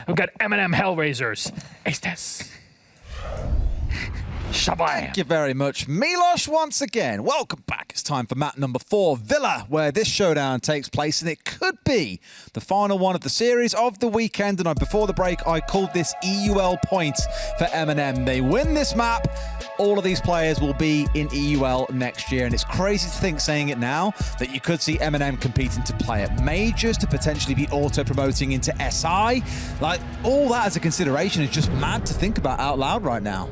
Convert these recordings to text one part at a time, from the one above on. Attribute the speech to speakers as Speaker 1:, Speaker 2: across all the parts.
Speaker 1: We've got MNM Hellraisers. Aces.
Speaker 2: Thank you very much, Milos, once again. Welcome back. It's time for map number 4, Villa, where this showdown takes place, and it could be the final one of the series of the weekend. And before the break, I called this EUL points for MNM. They win this map, all of these players will be in EUL next year. And it's crazy to think, saying it now, that you could see MNM competing to play at majors, to potentially be auto-promoting into SI. Like, all that as a consideration is just mad to think about out loud right now.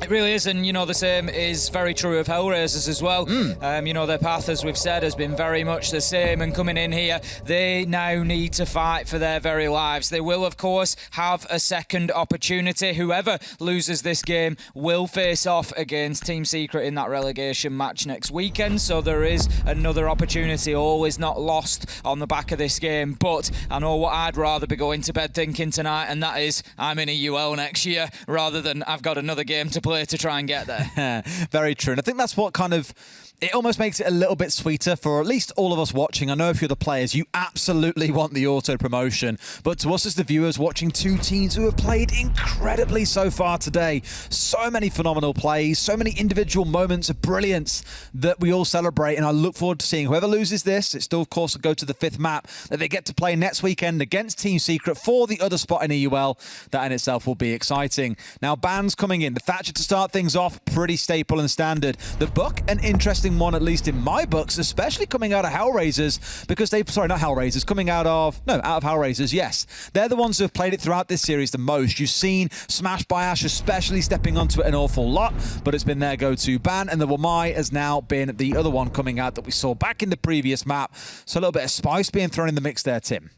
Speaker 3: It really is, and you know, the same is very true of Hellraisers as well. You know, their path, as we've said, has been very much the same, and coming in here, they now need to fight for their very lives. They will, of course, have a second opportunity. Whoever loses this game will face off against Team Secret in that relegation match next weekend, so there is another opportunity. All is not lost on the back of this game, but I know what I'd rather be going to bed thinking tonight, and that is I'm in a UL next year, rather than I've got another game to play to try and get there.
Speaker 2: Very true. And I think that's what kind of, it almost makes it a little bit sweeter for at least all of us watching. I know if you're the players, you absolutely want the auto promotion. But to us as the viewers, watching two teams who have played incredibly so far today, so many phenomenal plays, so many individual moments of brilliance that we all celebrate. And I look forward to seeing whoever loses this, it still, of course, will go to the 5th map that they get to play next weekend against Team Secret for the other spot in EUL. That in itself will be exciting. Now, bans coming in. The Thatcher to start things off, pretty staple and standard. The Buck, an interesting one, at least in my books, especially coming out of Hellraisers, because they've, sorry, not Hellraisers, coming out of Hellraisers, yes. They're the ones who have played it throughout this series the most. You've seen Smash by Ash especially stepping onto it an awful lot, but it's been their go-to ban, and the Wamai has now been the other one coming out that we saw back in the previous map. So a little bit of spice being thrown in the mix there, Tim.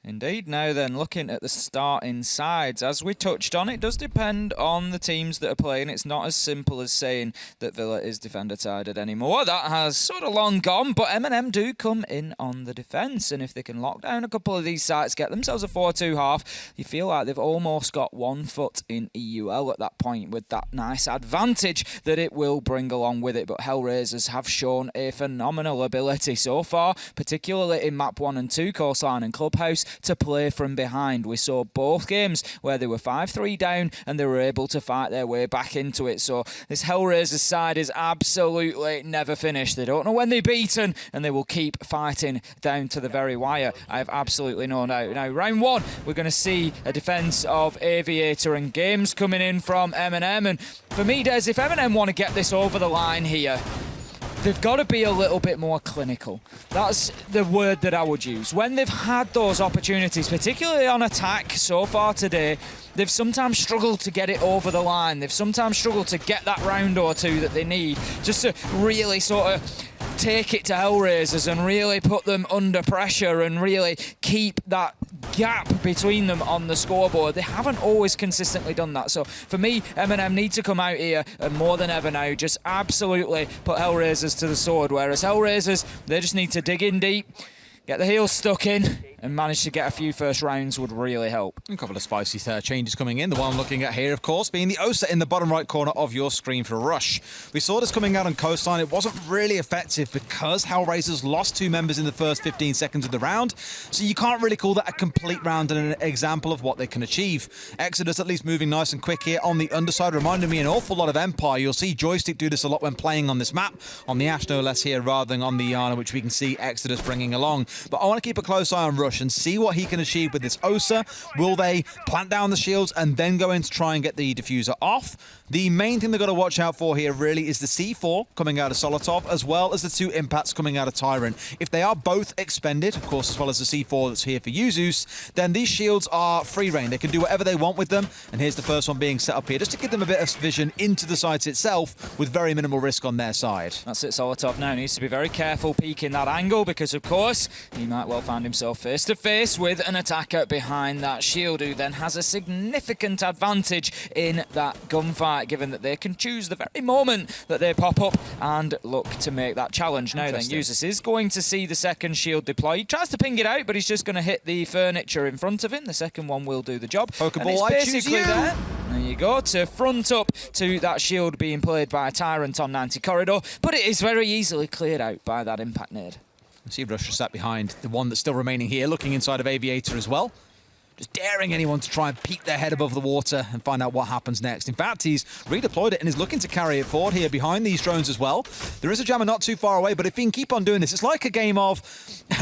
Speaker 3: Indeed. Now then, looking at the starting sides, as we touched on, it does depend on the teams that are playing. It's not as simple as saying that Villa is defender-sided anymore. That has sort of long gone, but MNM do come in on the defence, and if they can lock down a couple of these sites, get themselves a 4-2 half, you feel like they've almost got 1 foot in EUL at that point, with that nice advantage that it will bring along with it. But Hellraisers have shown a phenomenal ability so far, particularly in map 1 and 2, Coastline and Clubhouse, to play from behind. We saw both games where they were 5-3 down and they were able to fight their way back into it. So this Hellraisers side is absolutely never finished. They don't know when they're beaten, and they will keep fighting down to the very wire. I have absolutely no doubt. Now, round 1, we're going to see a defence of Aviator and Games coming in from MNM. And for me, Des, if MNM want to get this over the line here, they've got to be a little bit more clinical. That's the word that I would use. When they've had those opportunities, particularly on attack so far today, they've sometimes struggled to get it over the line. They've sometimes struggled to get that round or two that they need just to really sort of take it to Hellraisers and really put them under pressure and really keep that gap between them on the scoreboard. They haven't always consistently done that. So for me, MNM need to come out here and more than ever now just absolutely put Hellraisers to the sword, whereas Hellraisers, they just need to dig in deep, get the heels stuck in, and manage to get a few first rounds would really help.
Speaker 2: A couple of spicy changes coming in. The one I'm looking at here, of course, being the OSA in the bottom right corner of your screen for Rush. We saw this coming out on Coastline. It wasn't really effective because Hellraisers lost 2 members in the first 15 seconds of the round, so you can't really call that a complete round and an example of what they can achieve. Exodus at least moving nice and quick here on the underside, reminding me an awful lot of Empire. You'll see Joystick do this a lot when playing on this map, on the Ash no less here rather than on the Yana, which we can see Exodus bringing along. But I want to keep a close eye on Rush and see what he can achieve with this OSA. Will they plant down the shields and then go in to try and get the diffuser off? The main thing they've got to watch out for here really is the C4 coming out of Solotov, as well as the 2 impacts coming out of Tyrant. If they are both expended, of course, as well as the C4 that's here for Yuzus, then these shields are free reign. They can do whatever they want with them. And here's the first one being set up here, just to give them a bit of vision into the site itself with very minimal risk on their side.
Speaker 3: That's it. Solotov now needs to be very careful peeking that angle, because, of course, he might well find himself face-to-face with an attacker behind that shield, who then has a significant advantage in that gunfight, given that they can choose the very moment that they pop up and look to make that challenge. Now then, Yuzus is going to see the second shield deploy. He tries to ping it out, but he's just going to hit the furniture in front of him. The second one will do the job.
Speaker 2: Pokeball, I choose you.
Speaker 3: There you go, to front up to that shield being played by a Tyrant on 90 corridor, but it is very easily cleared out by that impact nade.
Speaker 2: See Rush sat behind the one that's still remaining here, looking inside of Aviator as well. just daring anyone to try and peek their head above the water and find out what happens next. In fact, he's redeployed it and is looking to carry it forward here behind these drones as well. There is a jammer not too far away, but if he can keep on doing this, it's like a game of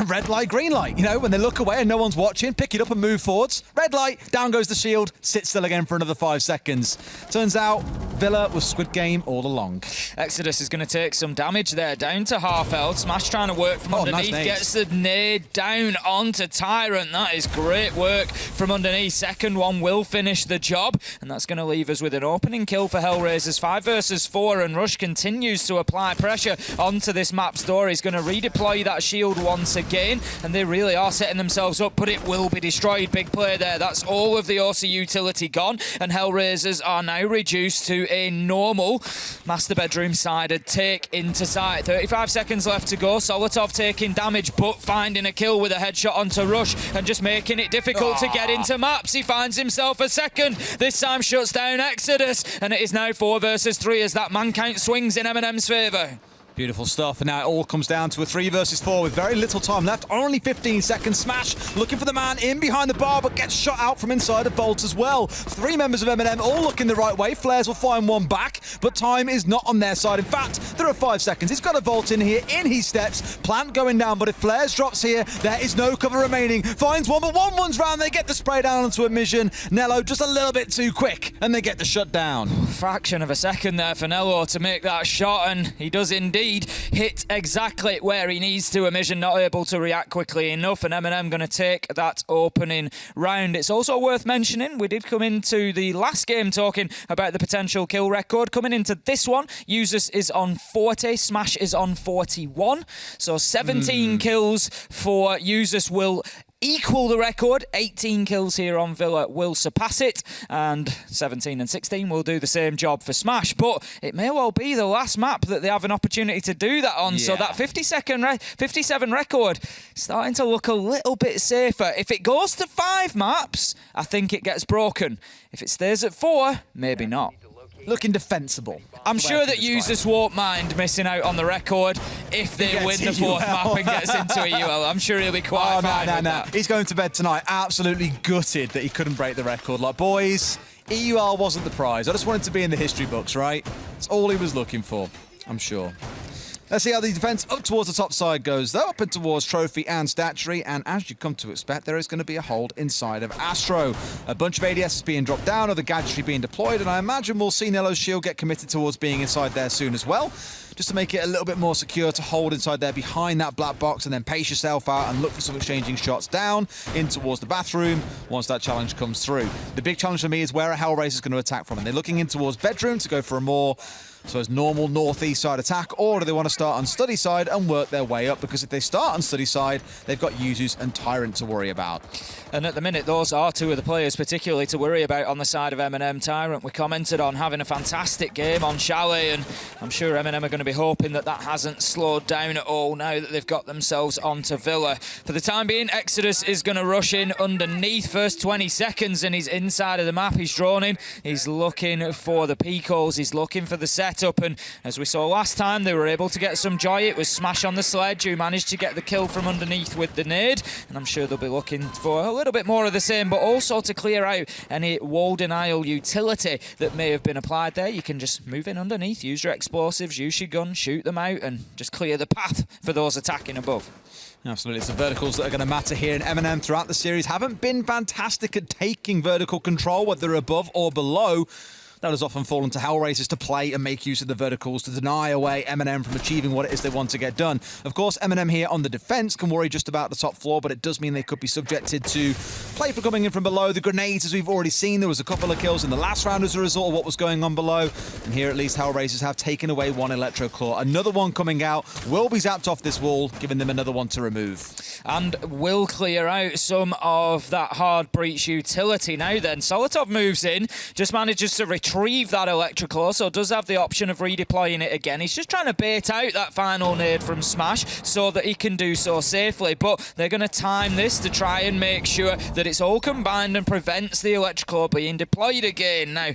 Speaker 2: red light, green light. You know, when they look away and no one's watching, pick it up and move forwards. Red light, down goes the shield, sit still again for another 5 seconds. Turns out Villa was Squid Game all along.
Speaker 3: Exodus is going to take some damage there, down to half health. Smash trying to work from underneath,
Speaker 2: nice
Speaker 3: gets the nade down onto Tyrant. That is great work from underneath. Second one will finish the job, and that's going to leave us with an opening kill for Hellraisers. 5 versus 4, and Rush continues to apply pressure onto this map's door. He's going to redeploy that shield once again, and they really are setting themselves up, but it will be destroyed. Big play there. That's all of the OC utility gone, and Hellraisers are now reduced to a normal master bedroom sided take into sight. 35 seconds left to go. Solotov taking damage, but finding a kill with a headshot onto Rush and just making it difficult to get into maps. He finds himself a second. This time shuts down Exodus, and it is now 4 versus 3 as that man count swings in MNM's favour.
Speaker 2: Beautiful stuff, and now it all comes down to a 3 versus 4 with very little time left, only 15 seconds. Smash looking for the man in behind the bar, but gets shot out from inside a vault as well. 3 members of MNM all looking the right way. Flares will find one back, but time is not on their side. In fact, there are 5 seconds. He's got a vault in here, in he steps. Plant going down, but if Flares drops here, there is no cover remaining. Finds one, but one runs round. They get the spray down onto a mission. Nello just a little bit too quick, and they get the shut down.
Speaker 3: Fraction of a second there for Nello to make that shot, and he does indeed hit exactly where he needs to. Emission not able to react quickly enough, and MNM going to take that opening round. It's also worth mentioning, we did come into the last game talking about the potential kill record. Coming into this one, Usus is on 40, Smash is on 41. So 17 kills for Usus will equal the record. 18 kills here on Villa will surpass it, and 17 and 16 will do the same job for Smash, but it may well be the last map that they have an opportunity to do that on. So that 57 record starting to look a little bit safer. If it goes to 5 maps, I think it gets broken. If it stays at 4, maybe not.
Speaker 2: Looking defensible.
Speaker 3: I'm sure that users won't mind missing out on the record if they win the 4th map and gets into a UL. I'm sure he'll be quite fine with that.
Speaker 2: He's going to bed tonight absolutely gutted that he couldn't break the record. Like, boys, EUL wasn't the prize. I just wanted to be in the history books, right? That's all he was looking for, I'm sure. Let's see how the defense up towards the top side goes, though, up and towards Trophy and Statuary, and as you come to expect, there is going to be a hold inside of Astro. A bunch of ADS is being dropped down, other gadgetry being deployed, and I imagine we'll see Nello's shield get committed towards being inside there soon as well, just to make it a little bit more secure to hold inside there behind that black box, and then pace yourself out and look for some exchanging shots down in towards the bathroom once that challenge comes through. The big challenge for me is where a Hellraiser is going to attack from, and they're looking in towards bedroom to go for a more as normal northeast side attack, or do they want to start on study side and work their way up? Because if they start on study side, they've got Usus and Tyrant to worry about.
Speaker 3: And at the minute, those are 2 of the players particularly to worry about on the side of MNM. Tyrant, we commented on having a fantastic game on Chalet, and I'm sure MNM are going to be hoping that that hasn't slowed down at all now that they've got themselves onto Villa. For the time being, Exodus is going to rush in underneath. First 20 seconds and he's inside of the map. He's drawn in. He's looking for the peak holes. He's looking for the setup, and as we saw last time, they were able to get some joy. It was Smash on the sledge who managed to get the kill from underneath with the nade, and I'm sure they'll be looking for a little bit more of the same, but also to clear out any wall denial utility that may have been applied there. You can just move in underneath, use your explosives, use your gun, shoot them out, and just clear the path for those attacking above.
Speaker 2: Absolutely, it's the verticals that are going to matter here, and MNM throughout the series haven't been fantastic at taking vertical control, whether above or below. That has often fallen to Hellraisers to play and make use of the verticals to deny away MNM from achieving what it is they want to get done. Of course, MNM here on the defense can worry just about the top floor, but it does mean they could be subjected to play for coming in from below. The grenades, as we've already seen, there was a couple of kills in the last round as a result of what was going on below. And here at least Hellraisers have taken away 1 Electro Claw. Another one coming out will be zapped off this wall, giving them another one to remove.
Speaker 3: And will clear out some of that hard breach utility. Now then, Solotov moves in, just manages to retreat retrieve that electrical, so does have the option of redeploying it again. He's just trying to bait out that final nade from Smash so that he can do so safely, but they're going to time this to try and make sure that it's all combined and prevents the electrical being deployed again. Now,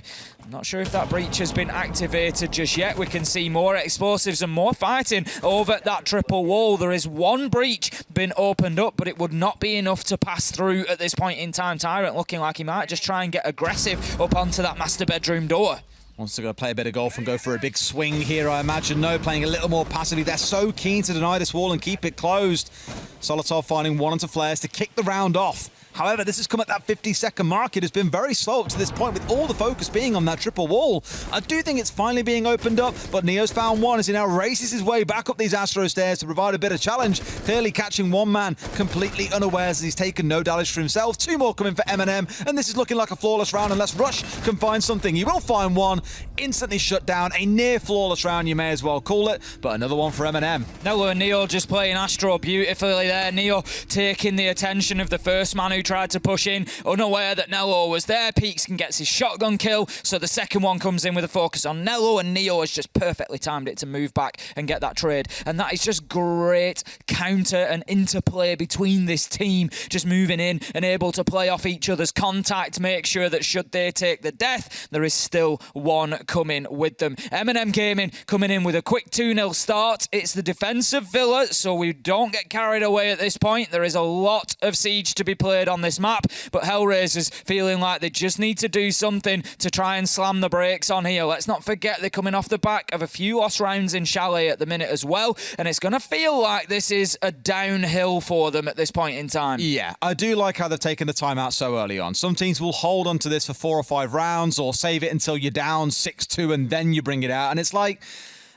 Speaker 3: I'm not sure if that breach has been activated just yet. We can see more explosives and more fighting over that triple wall. There is one breach been opened up, but it would not be enough to pass through at this point in time. Tyrant looking like he might just try and get aggressive up onto that master bedroom door.
Speaker 2: Wants to go play a bit of golf and go for a big swing here, I imagine. No, playing a little more passively. They're so keen to deny this wall and keep it closed. Solotov finding one onto Flares to kick the round off. However, this has come at that 50-second mark. It has been very slow up to this point, with all the focus being on that triple wall. I do think it's finally being opened up, but Neo's found one as he now races his way back up these Astro stairs to provide a bit of challenge. Clearly catching one man completely unawares as he's taken no damage for himself. Two more coming for MNM, and this is looking like a flawless round unless Rush can find something. He will find one, instantly shut down. A near flawless round, you may as well call it, but another one for MNM.
Speaker 3: Nello and Neo just playing Astro beautifully there. Neo taking the attention of the first man who tried to push in, unaware that Nello was there. Peaks and gets his shotgun kill, so the second one comes in with a focus on Nello, and Neo has just perfectly timed it to move back and get that trade. And that is just great counter and interplay between this team, just moving in and able to play off each other's contact, make sure that should they take the death, there is still one coming with them. MNM Gaming coming in with a quick 2-0 start. It's the defensive Villa, so we don't get carried away at this point. There is a lot of siege to be played on this map, but Hellraisers feeling like they just need to do something to try and slam the brakes on here. Let's not forget they're coming off the back of a few lost rounds in Chalet at the minute as well, and it's going to feel like this is a downhill for them at this point in time.
Speaker 2: Yeah, I do like how they've taken the time out so early on. Some teams will hold on to this for 4 or 5 rounds or save it until you're down 6-2 and then you bring it out, and it's like,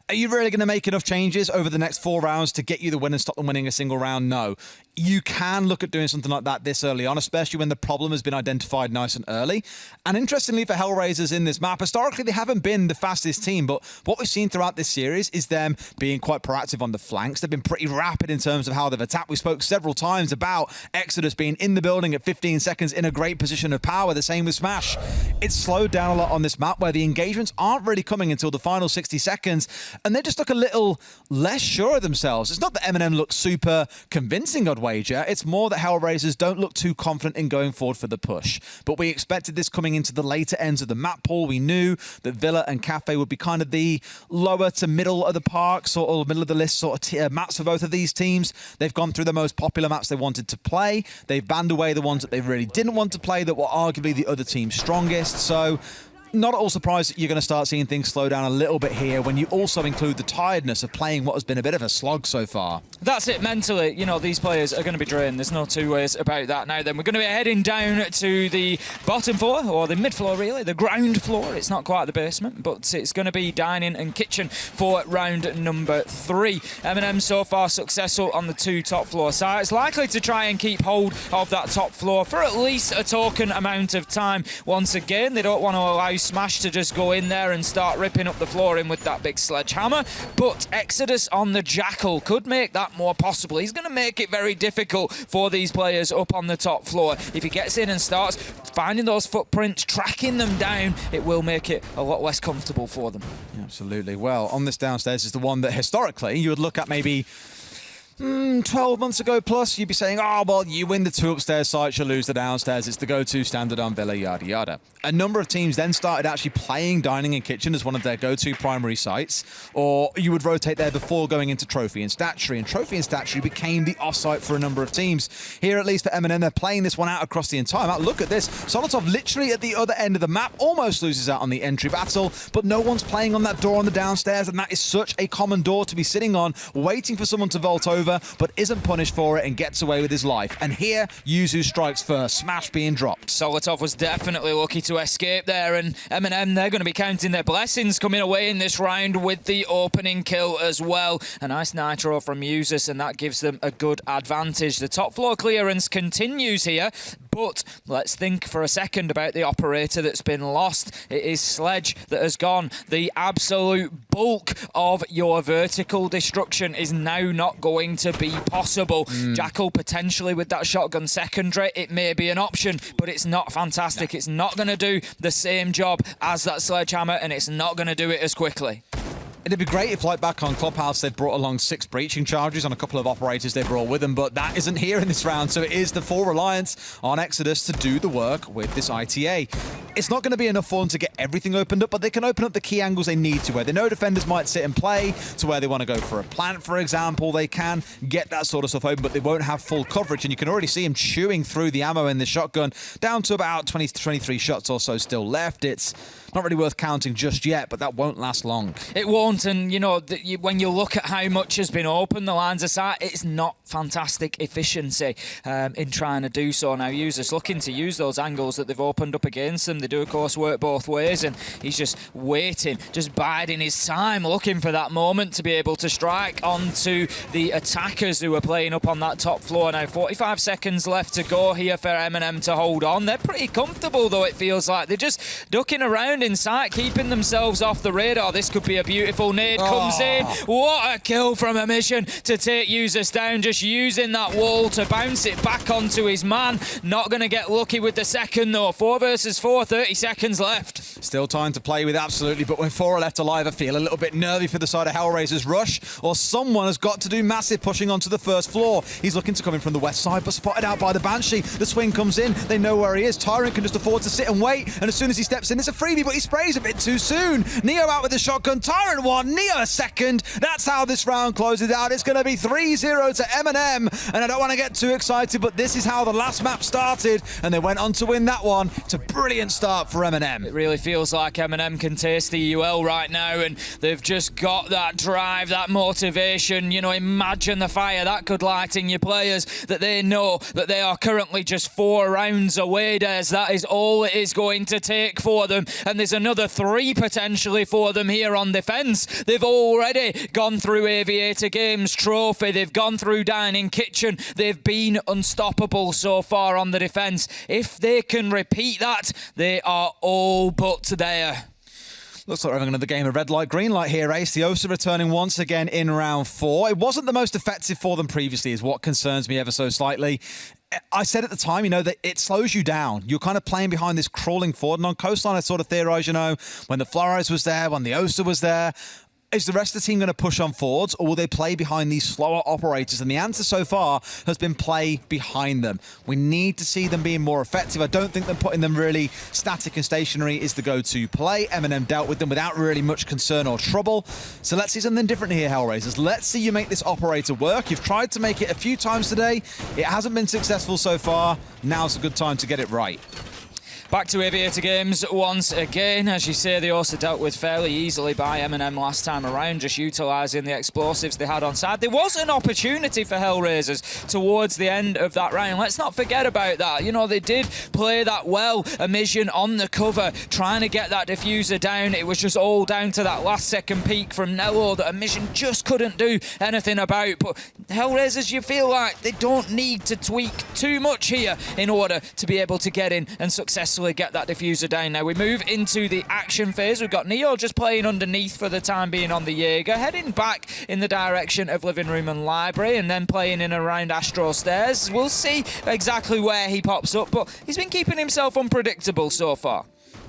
Speaker 2: are you really going to make enough changes over the next 4 rounds to get you the win and stop them winning a single round? No. You can look at doing something like that this early on, especially when the problem has been identified nice and early. And interestingly for Hellraisers in this map, historically they haven't been the fastest team, but what we've seen throughout this series is them being quite proactive on the flanks. They've been pretty rapid in terms of how they've attacked. We spoke several times about Exodus being in the building at 15 seconds in a great position of power. The same with Smash. It's slowed down a lot on this map where the engagements aren't really coming until the final 60 seconds, and they just look a little less sure of themselves. It's not that MNM looks super convincing, I'd wager. It's more that Hellraisers don't look too confident in going forward for the push. But we expected this coming into the later ends of the map pool. We knew that Villa and Cafe would be kind of the lower to middle of the park, sort of middle of the list sort of maps for both of these teams. They've gone through the most popular maps they wanted to play. They've banned away the ones that they really didn't want to play that were arguably the other team's strongest. So not at all surprised that you're going to start seeing things slow down a little bit here when you also include the tiredness of playing what has been a bit of a slog so far.
Speaker 3: That's it, mentally, you know, these players are going to be drained. There's no two ways about that. Now then, we're going to be heading down to the bottom floor, or the mid floor really, the ground floor. It's not quite the basement, but it's going to be dining and kitchen for round number 3. MNM so far successful on the 2 top floor sides, likely to try and keep hold of that top floor for at least a token amount of time. Once again, they don't want to allow Smash to just go in there and start ripping up the flooring with that big sledgehammer, but Exodus on the Jackal could make that more possible. He's going to make it very difficult for these players up on the top floor. If he gets in and starts finding those footprints, tracking them down, it will make it a lot less comfortable for them.
Speaker 2: Absolutely. Well, on this downstairs is the one that historically you would look at maybe 12 months ago plus, you'd be saying, oh, well, you win the 2 upstairs sites, you lose the downstairs. It's the go-to standard on Villa, yada, yada. A number of teams then started actually playing dining and kitchen as one of their go-to primary sites, or you would rotate there before going into trophy and statuary, and trophy and statuary became the off-site for a number of teams. Here, at least for MNM, they're playing this one out across the entire map. Look at this. Solotov literally at the other end of the map, almost loses out on the entry battle, but no one's playing on that door on the downstairs, and that is such a common door to be sitting on, waiting for someone to vault over, but isn't punished for it and gets away with his life. And here, Yuzu strikes first, Smash being dropped.
Speaker 3: Solotov was definitely lucky to escape there, and MNM, they're going to be counting their blessings coming away in this round with the opening kill as well. A nice nitro from Yuzus, and that gives them a good advantage. The top floor clearance continues here, but But let's think for a second about the operator that's been lost. It is Sledge that has gone. The absolute bulk of your vertical destruction is now not going to be possible. Jackal potentially with that shotgun secondary, it may be an option, but it's not fantastic. It's not going to do the same job as that sledgehammer, and it's not going to do it as quickly.
Speaker 2: It'd be great if, like back on Clubhouse, they'd brought along 6 breaching charges on a couple of operators they brought with them, but that isn't here in this round, so it is the full reliance on Exodus to do the work with this ITA. It's not going to be enough for them to get everything opened up, but they can open up the key angles they need to, where they know defenders might sit and play, to where they want to go for a plant, for example. They can get that sort of stuff open, but they won't have full coverage, and you can already see him chewing through the ammo in the shotgun, down to about 20 to 23 shots or so still left. It's not really worth counting just yet, but that won't last long.
Speaker 3: It won't, and you know, when you look at how much has been open, the lines of sight, it's not fantastic efficiency in trying to do so. Now, users looking to use those angles that they've opened up against them. They do, of course, work both ways, and he's just waiting, just biding his time, looking for that moment to be able to strike onto the attackers who are playing up on that top floor. Now, 45 seconds left to go here for MNM to hold on. They're pretty comfortable, though, it feels like. They're just ducking around in sight, keeping themselves off the radar. This could be a beautiful nade. Comes in. What a kill from a mission to take users down, just using that wall to bounce it back onto his man. Not going to get lucky with the second, though. 4 versus 4, 30 seconds left.
Speaker 2: Still time to play with, absolutely, but when 4 are left alive, I feel a little bit nervy for the side of Hellraiser's rush, or someone has got to do massive pushing onto the first floor. He's looking to come in from the west side, but spotted out by the Banshee. The swing comes in. They know where he is. Tyrant can just afford to sit and wait, and as soon as he steps in, it's a freebie, but he sprays a bit too soon. Neo out with the shotgun. Tyrant 1, Neo a second. That's how this round closes out. It's going to be 3-0 to MNM, and I don't want to get too excited, but this is how the last map started, and they went on to win that one. It's a brilliant start for MNM.
Speaker 3: It really feels like MNM can taste the UL right now, and they've just got that drive, that motivation. You know, imagine the fire that could light in your players, that they know that they are currently just 4 rounds away, Des. That is all it is going to take for them, and there's another 3 potentially for them here on defence. They've already gone through Aviator Games Trophy, they've gone through Dining Kitchen, they've been unstoppable so far on the defence. If they can repeat that, they are all but there.
Speaker 2: Looks like we're having another game of red light, green light here, Ace. The Osa returning once again in round 4. It wasn't the most effective for them previously, is what concerns me ever so slightly. I said at the time, you know, that it slows you down. You're kind of playing behind this crawling forward. And on Coastline, I sort of theorised, you know, when the Flores was there, when the Osa was there, is the rest of the team going to push on forwards, or will they play behind these slower operators? And the answer so far has been play behind them. We need to see them being more effective. I don't think them putting them really static and stationary is the go-to play. MNM dealt with them without really much concern or trouble. So let's see something different here, Hellraisers. Let's see you make this operator work. You've tried to make it a few times today. It hasn't been successful so far. Now's a good time to get it right.
Speaker 3: Back to Aviator Games once again. As you say, they also dealt with fairly easily by MNM last time around, just utilising the explosives they had on side. There was an opportunity for Hellraisers towards the end of that round. Let's not forget about that. You know, they did play that well. A mission on the cover, trying to get that diffuser down. It was just all down to that last second peak from Nello that a mission just couldn't do anything about. But Hellraisers, you feel like they don't need to tweak too much here in order to be able to get in and successfully get that diffuser down. Now we move into the action phase. We've got Neo just playing underneath for the time being on the Jaeger, heading back in the direction of living room and library, and then playing in around Astro Stairs. We'll see exactly where he pops up, but he's been keeping himself unpredictable so far.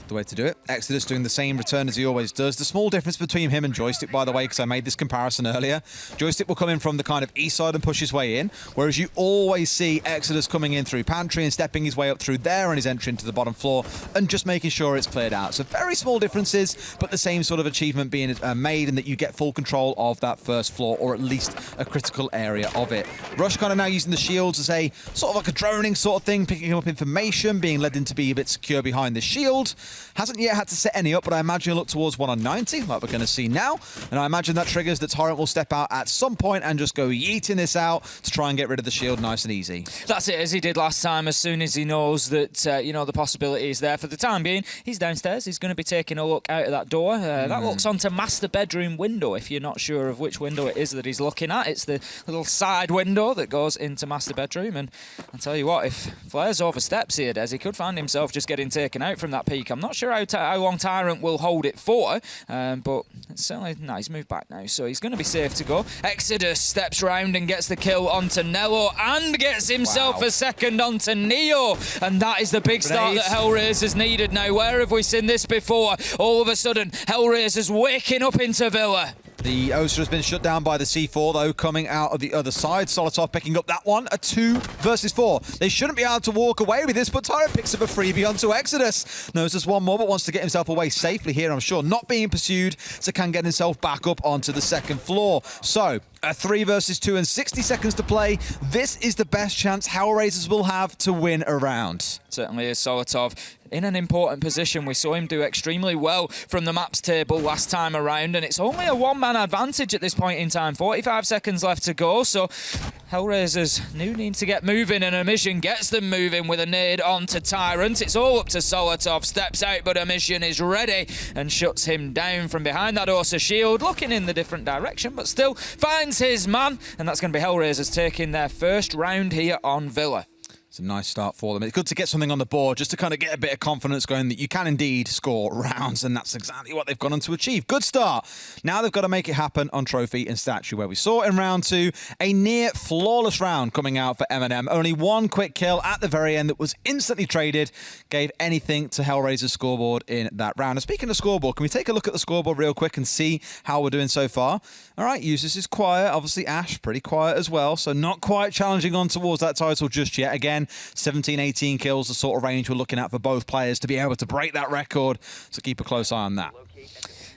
Speaker 2: The way to do it. Exodus doing the same return as he always does. The small difference between him and Joystick, by the way, because I made this comparison earlier, Joystick will come in from the kind of east side and push his way in, whereas you always see Exodus coming in through pantry and stepping his way up through there and his entry into the bottom floor and just making sure it's cleared out. So very small differences, but the same sort of achievement being made, in that you get full control of that first floor, or at least a critical area of it. Rush kind of now using the shields as a sort of like a droning sort of thing, picking up information, being led in to be a bit secure behind the shield. Hasn't yet had to set any up, but I imagine he'll look towards 1 on 90, like we're going to see now. And I imagine that triggers that Tyrant will step out at some point and just go yeeting this out to try and get rid of the shield nice and easy.
Speaker 3: That's it, as he did last time. As soon as he knows that, you know, the possibility is there for the time being, he's downstairs. He's going to be taking a look out of that door. That looks onto master bedroom window, if you're not sure of which window it is that he's looking at. It's the little side window that goes into master bedroom. And I'll tell you what, if Flares oversteps here, Des, he could find himself just getting taken out from that peak. I'm not sure how long Tyrant will hold it for, but it's certainly nice. He's moved back now, so he's going to be safe to go. Exodus steps round and gets the kill onto Nello and gets himself a second onto Neo. And that is the big start that Hellraisers needed now. Where have we seen this before? All of a sudden, Hellraisers waking up into Villa.
Speaker 2: The Osa has been shut down by the C4, though, coming out of the other side. Solotov picking up that one, a 2 versus 4. They shouldn't be able to walk away with this, but Tyrant picks up a freebie onto Exodus. Knows there's one more, but wants to get himself away safely here, I'm sure. Not being pursued, so can get himself back up onto the second floor. So, a 3 versus 2 and 60 seconds to play. This is the best chance Hellraisers will have to win a round.
Speaker 3: Certainly is Solotov in an important position. We saw him do extremely well from the maps table last time around, and it's only a one-man advantage at this point in time. 45 seconds left to go, so Hellraisers do need to get moving, and Amission gets them moving with a nade onto Tyrant. It's all up to Solotov, steps out, but Amission is ready and shuts him down from behind that Ursa shield, looking in the different direction, but still finds his man, and that's going to be Hellraisers taking their first round here on Villa.
Speaker 2: It's a nice start for them. It's good to get something on the board just to kind of get a bit of confidence going that you can indeed score rounds, and that's exactly what they've gone on to achieve. Good start. Now they've got to make it happen on Trophy and Statue, where we saw in round 2 a near flawless round coming out for MNM. Only one quick kill at the very end that was instantly traded, gave anything to Hellraiser's scoreboard in that round. And speaking of scoreboard, can we take a look at the scoreboard real quick and see how we're doing so far? All right, Users is quiet. Obviously, Ash, pretty quiet as well, so not quite challenging on towards that title just yet. Again, 17, 18 kills, the sort of range we're looking at for both players to be able to break that record. So keep a close eye on that.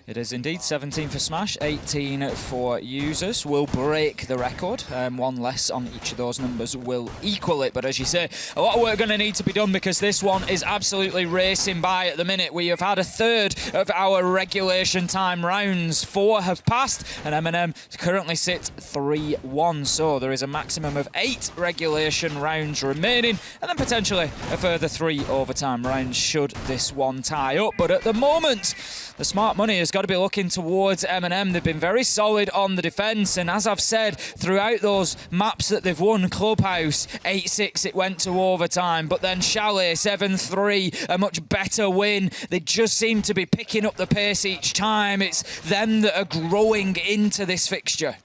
Speaker 3: It is indeed 17 for Smash, 18 for Users. Will break the record. One less on each of those numbers will equal it. But as you say, a lot of work going to need to be done because this one is absolutely racing by at the minute. We have had a third of our regulation time rounds. 4 have passed, and MNM currently sit 3-1. So there is a maximum of 8 regulation rounds remaining, and then potentially a further 3 overtime rounds should this one tie up. But at the moment, the smart money has got to be looking towards MNM. They've been very solid on the defence, and as I've said, throughout those maps that they've won, Clubhouse, 8-6, it went to overtime, but then Chalet, 7-3, a much better win. They just seem to be picking up the pace each time. It's them that are growing into this fixture.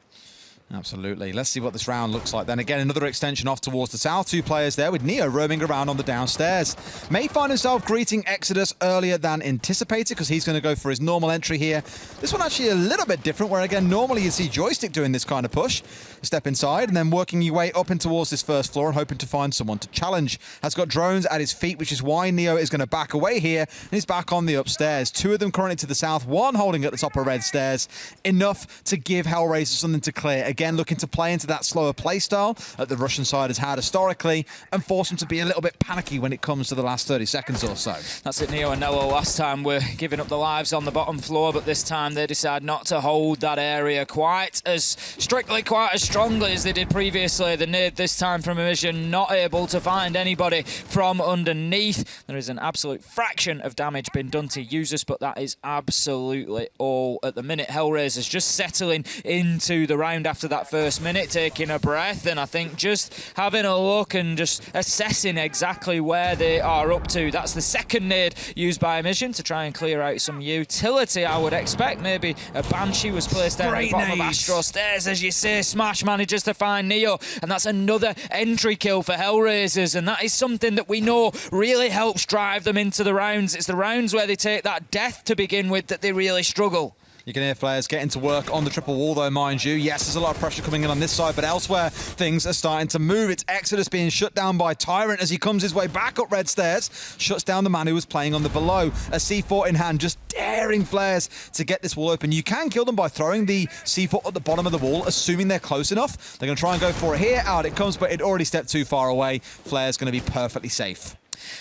Speaker 2: Absolutely. Let's see what this round looks like. Then again, another extension off towards the south. 2 players there with Neo roaming around on the downstairs. May find himself greeting Exodus earlier than anticipated because he's going to go for his normal entry here. This one actually a little bit different, where again, normally you see Joystick doing this kind of push. Step inside and then working your way up and towards this first floor and hoping to find someone to challenge. Has got drones at his feet, which is why Neo is going to back away here, and he's back on the upstairs. 2 of them currently to the south, 1 holding at the top of red stairs. Enough to give Hellraiser something to clear. Again, looking to play into that slower play style that the Russian side has had historically and force him to be a little bit panicky when it comes to the last 30 seconds or so.
Speaker 3: That's it. Neo and Nello last time were giving up the lives on the bottom floor, but this time they decide not to hold that area quite as strictly, quite as strongly as they did previously. The nade this time from Amission, not able to find anybody from underneath. There is an absolute fraction of damage been done to Users, but that is absolutely all at the minute. Hellraisers just settling into the round after that first minute, taking a breath, and I think just having a look and just assessing exactly where they are up to. That's the second nade used by Amission to try and clear out some utility, I would expect. Maybe a Banshee was placed there at the bottom of Astro stairs. As you say, Smash manages to find Neo, and that's another entry kill for Hellraisers, and that is something that we know really helps drive them into the rounds. It's the rounds where they take that death to begin with that they really struggle.
Speaker 2: You can hear players getting to work on the triple wall, though, mind you. Yes, there's a lot of pressure coming in on this side, but elsewhere, things are starting to move. It's Exodus being shut down by Tyrant as he comes his way back up red stairs, shuts down the man who was playing on the below. A C4 in hand, just daring flares to get this wall open. You can kill them by throwing the C4 at the bottom of the wall, assuming they're close enough. They're going to try and go for it here. Out it comes, but it already stepped too far away. Flare's going to be perfectly safe.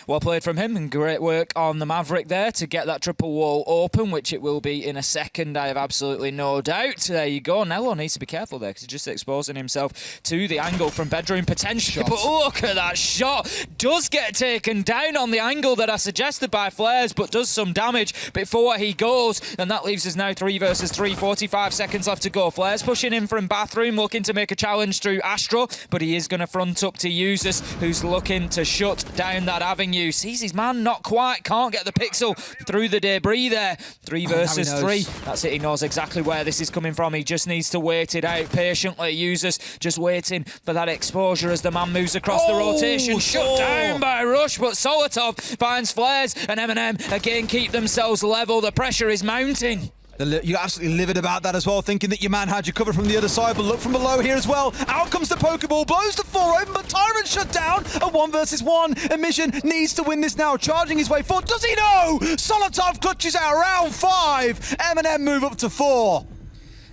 Speaker 3: Well played from him, and great work on the Maverick there to get that triple wall open, which it will be in a second, I have absolutely no doubt. There you go. Nello needs to be careful there because he's just exposing himself to the angle from bedroom potential. But look at that shot. Does get taken down on the angle that I suggested by Flares, but does some damage before he goes. And that leaves us now 3 versus 3, 45 seconds left to go. Flares pushing in from bathroom, looking to make a challenge through Astro, but he is going to front up to Users, who's looking to shut down that avenue. Sees his man, not quite, can't get the pixel through the debris there. 3 versus 3. That's it, he knows exactly where this is coming from. He just needs to wait it out patiently. Users just waiting for that exposure as the man moves across the rotation. Shut down by Rush, but Solotov finds Flares, and MNM again keep themselves level. The pressure is mounting.
Speaker 2: You're absolutely livid about that as well, thinking that your man had you covered from the other side, but look from below here as well. Out comes the Pokeball, blows the 4 open, but Tyrant shut down. A 1 versus 1. Emission needs to win this now, charging his way forward. Does he know? Solotov clutches out round 5. MNM move up to 4.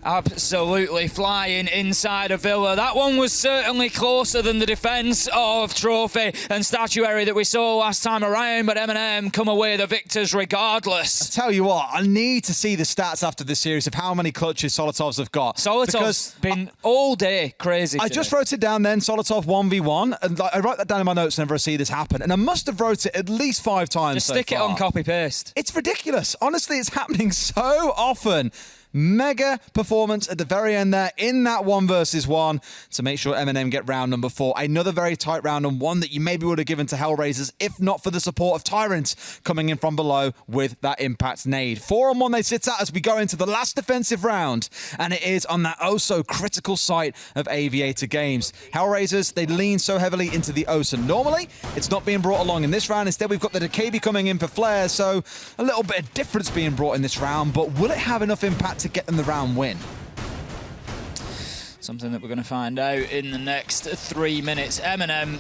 Speaker 3: Absolutely flying inside of Villa. That one was certainly closer than the defence of Trophy and Statuary that we saw last time around, but MNM come away the victors regardless.
Speaker 2: I tell you what, I need to see the stats after this series of how many clutches Solotovs have got.
Speaker 3: Solotov's been all day crazy
Speaker 2: I
Speaker 3: today.
Speaker 2: just wrote it down then, Solotov 1v1, and I write that down in my notes whenever I see this happen, and I must have wrote it at least 5 times
Speaker 3: Just
Speaker 2: so
Speaker 3: stick it
Speaker 2: far.
Speaker 3: on copy-paste.
Speaker 2: It's ridiculous. Honestly, it's happening so often. Mega performance at the very end there in that 1 versus 1 to make sure MNM get round number 4. Another very tight round, and one that you maybe would have given to Hellraisers if not for the support of Tyrant coming in from below with that impact nade. 4-on-1 they sit at as we go into the last defensive round, and it is on that oh so critical site of Aviator Games. Hellraisers, they lean so heavily into the OSA. Normally, it's not being brought along in this round. Instead, we've got the Decabi coming in for Flair, so a little bit of difference being brought in this round, but will it have enough impact to get them the round win?
Speaker 3: Something that we're going to find out in the next 3 minutes. MNM,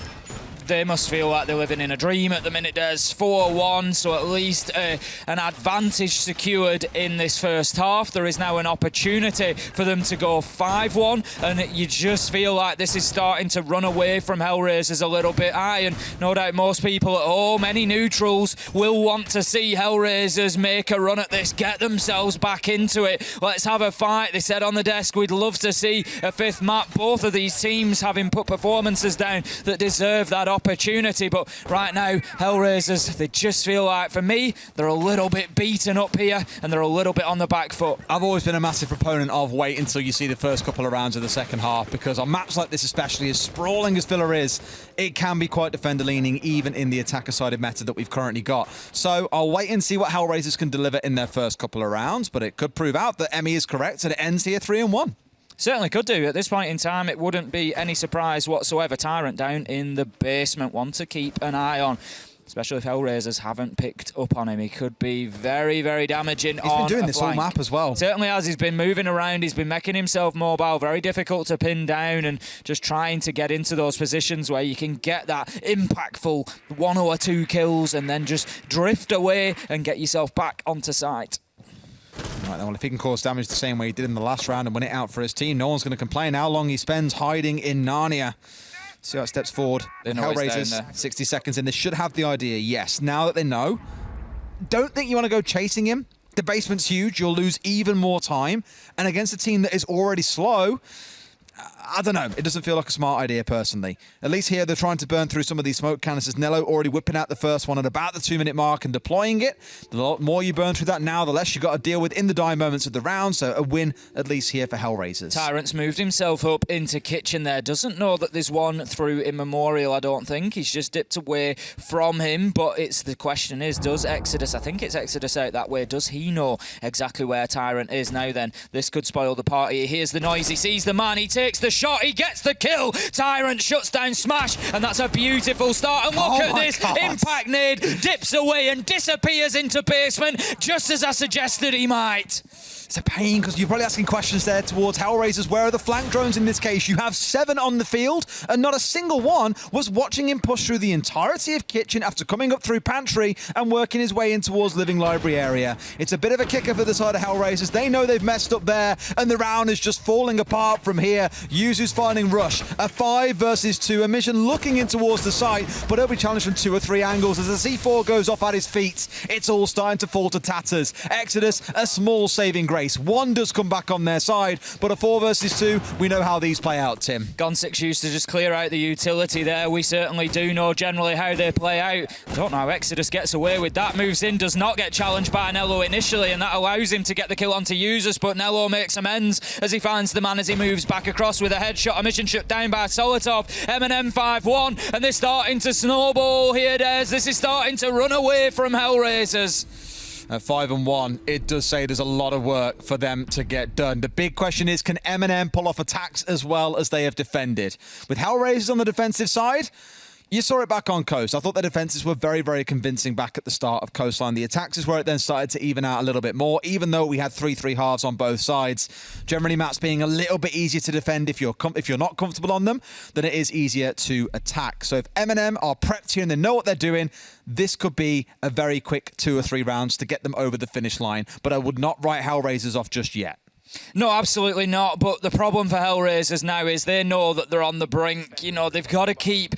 Speaker 3: they must feel like they're living in a dream at the minute. There's 4-1, so at least an advantage secured in this first half. There is now an opportunity for them to go 5-1, and you just feel like this is starting to run away from Hellraisers a little bit. And no doubt most people at home, any neutrals, will want to see Hellraisers make a run at this, get themselves back into it. Let's have a fight, they said on the desk. We'd love to see a 5th map. Both of these teams having put performances down that deserve that opportunity, but right now Hellraisers, they just feel like, for me, they're a little bit beaten up here and they're a little bit on the back foot.
Speaker 2: I've always been a massive proponent of wait until you see the first couple of rounds of the second half, because on maps like this, especially as sprawling as Villa is, it can be quite defender leaning even in the attacker-sided meta that we've currently got. So I'll wait and see what Hellraisers can deliver in their first couple of rounds, but it could prove out that Emmy is correct and it ends here 3-1.
Speaker 3: Certainly could do. At this point in time, it wouldn't be any surprise whatsoever. Tyrant down in the basement, one to keep an eye on, especially if Hellraisers haven't picked up on him. He could be very, very damaging.
Speaker 2: He's been doing this all map as well.
Speaker 3: Certainly has. He's been moving around. He's been making himself mobile. Very difficult to pin down, and just trying to get into those positions where you can get that impactful 1 or 2 kills and then just drift away and get yourself back onto site.
Speaker 2: Right, well, if he can cause damage the same way he did in the last round and win it out for his team, no one's going to complain how long he spends hiding in Narnia. See how it steps forward. Hellraisers, 60 seconds in. They should have the idea, yes. Now that they know, don't think you want to go chasing him. The basement's huge. You'll lose even more time. And against a team that is already slow, I don't know. It doesn't feel like a smart idea, personally. At least here, they're trying to burn through some of these smoke canisters. Nello already whipping out the first one at about the 2-minute mark and deploying it. The more you burn through that now, the less you've got to deal with in the dying moments of the round. So a win, at least here for Hellraisers.
Speaker 3: Tyrant's moved himself up into kitchen there. Doesn't know that there's one through Immemorial, I don't think. He's just dipped away from him. But it's the question is, does Exodus, I think it's Exodus out that way, does he know exactly where Tyrant is? Now then, this could spoil the party. He hears the noise, he sees the man, he takes the shot, he gets the kill. Tyrant shuts down Smash, and that's a beautiful start. And look at this, God. Impact nade dips away and disappears into basement, just as I suggested he might.
Speaker 2: It's a pain because you're probably asking questions there towards Hellraisers. Where are the flank drones in this case? You have 7 on the field, and not a single one was watching him push through the entirety of Kitchen after coming up through Pantry and working his way in towards Living Library area. It's a bit of a kicker for the side of Hellraisers. They know they've messed up there, and the round is just falling apart from here. Yuzu's finding Rush. A 5 versus 2. A mission looking in towards the site, but he'll be challenged from 2 or 3 angles as the C4 goes off at his feet. It's all starting to fall to tatters. Exodus, a small saving grace. 1 does come back on their side, but a 4 versus 2, we know how these play out, Tim.
Speaker 3: Gon6 used to just clear out the utility there. We certainly do know generally how they play out. I don't know how Exodus gets away with that. Moves in, does not get challenged by Nello initially, and that allows him to get the kill onto users, but Nello makes amends as he finds the man as he moves back across with a headshot. A mission shut down by Solotov. MNM 5-1, and they're starting to snowball here, Des. This is starting to run away from Hellraisers.
Speaker 2: At 5-1, it does say there's a lot of work for them to get done. The big question is, can MNM pull off attacks as well as they have defended? With Hellraisers on the defensive side, you saw it back on Coast. I thought the defenses were very, very convincing back at the start of Coastline. The attacks is where it then started to even out a little bit more, even though we had 3-3 halves on both sides. Generally, maps being a little bit easier to defend if you're not comfortable on them, then it is easier to attack. So if MNM are prepped here and they know what they're doing, this could be a very quick 2 or 3 rounds to get them over the finish line. But I would not write Hellraisers off just yet.
Speaker 3: No, absolutely not. But the problem for Hellraisers now is they know that they're on the brink. You know, they've got to keep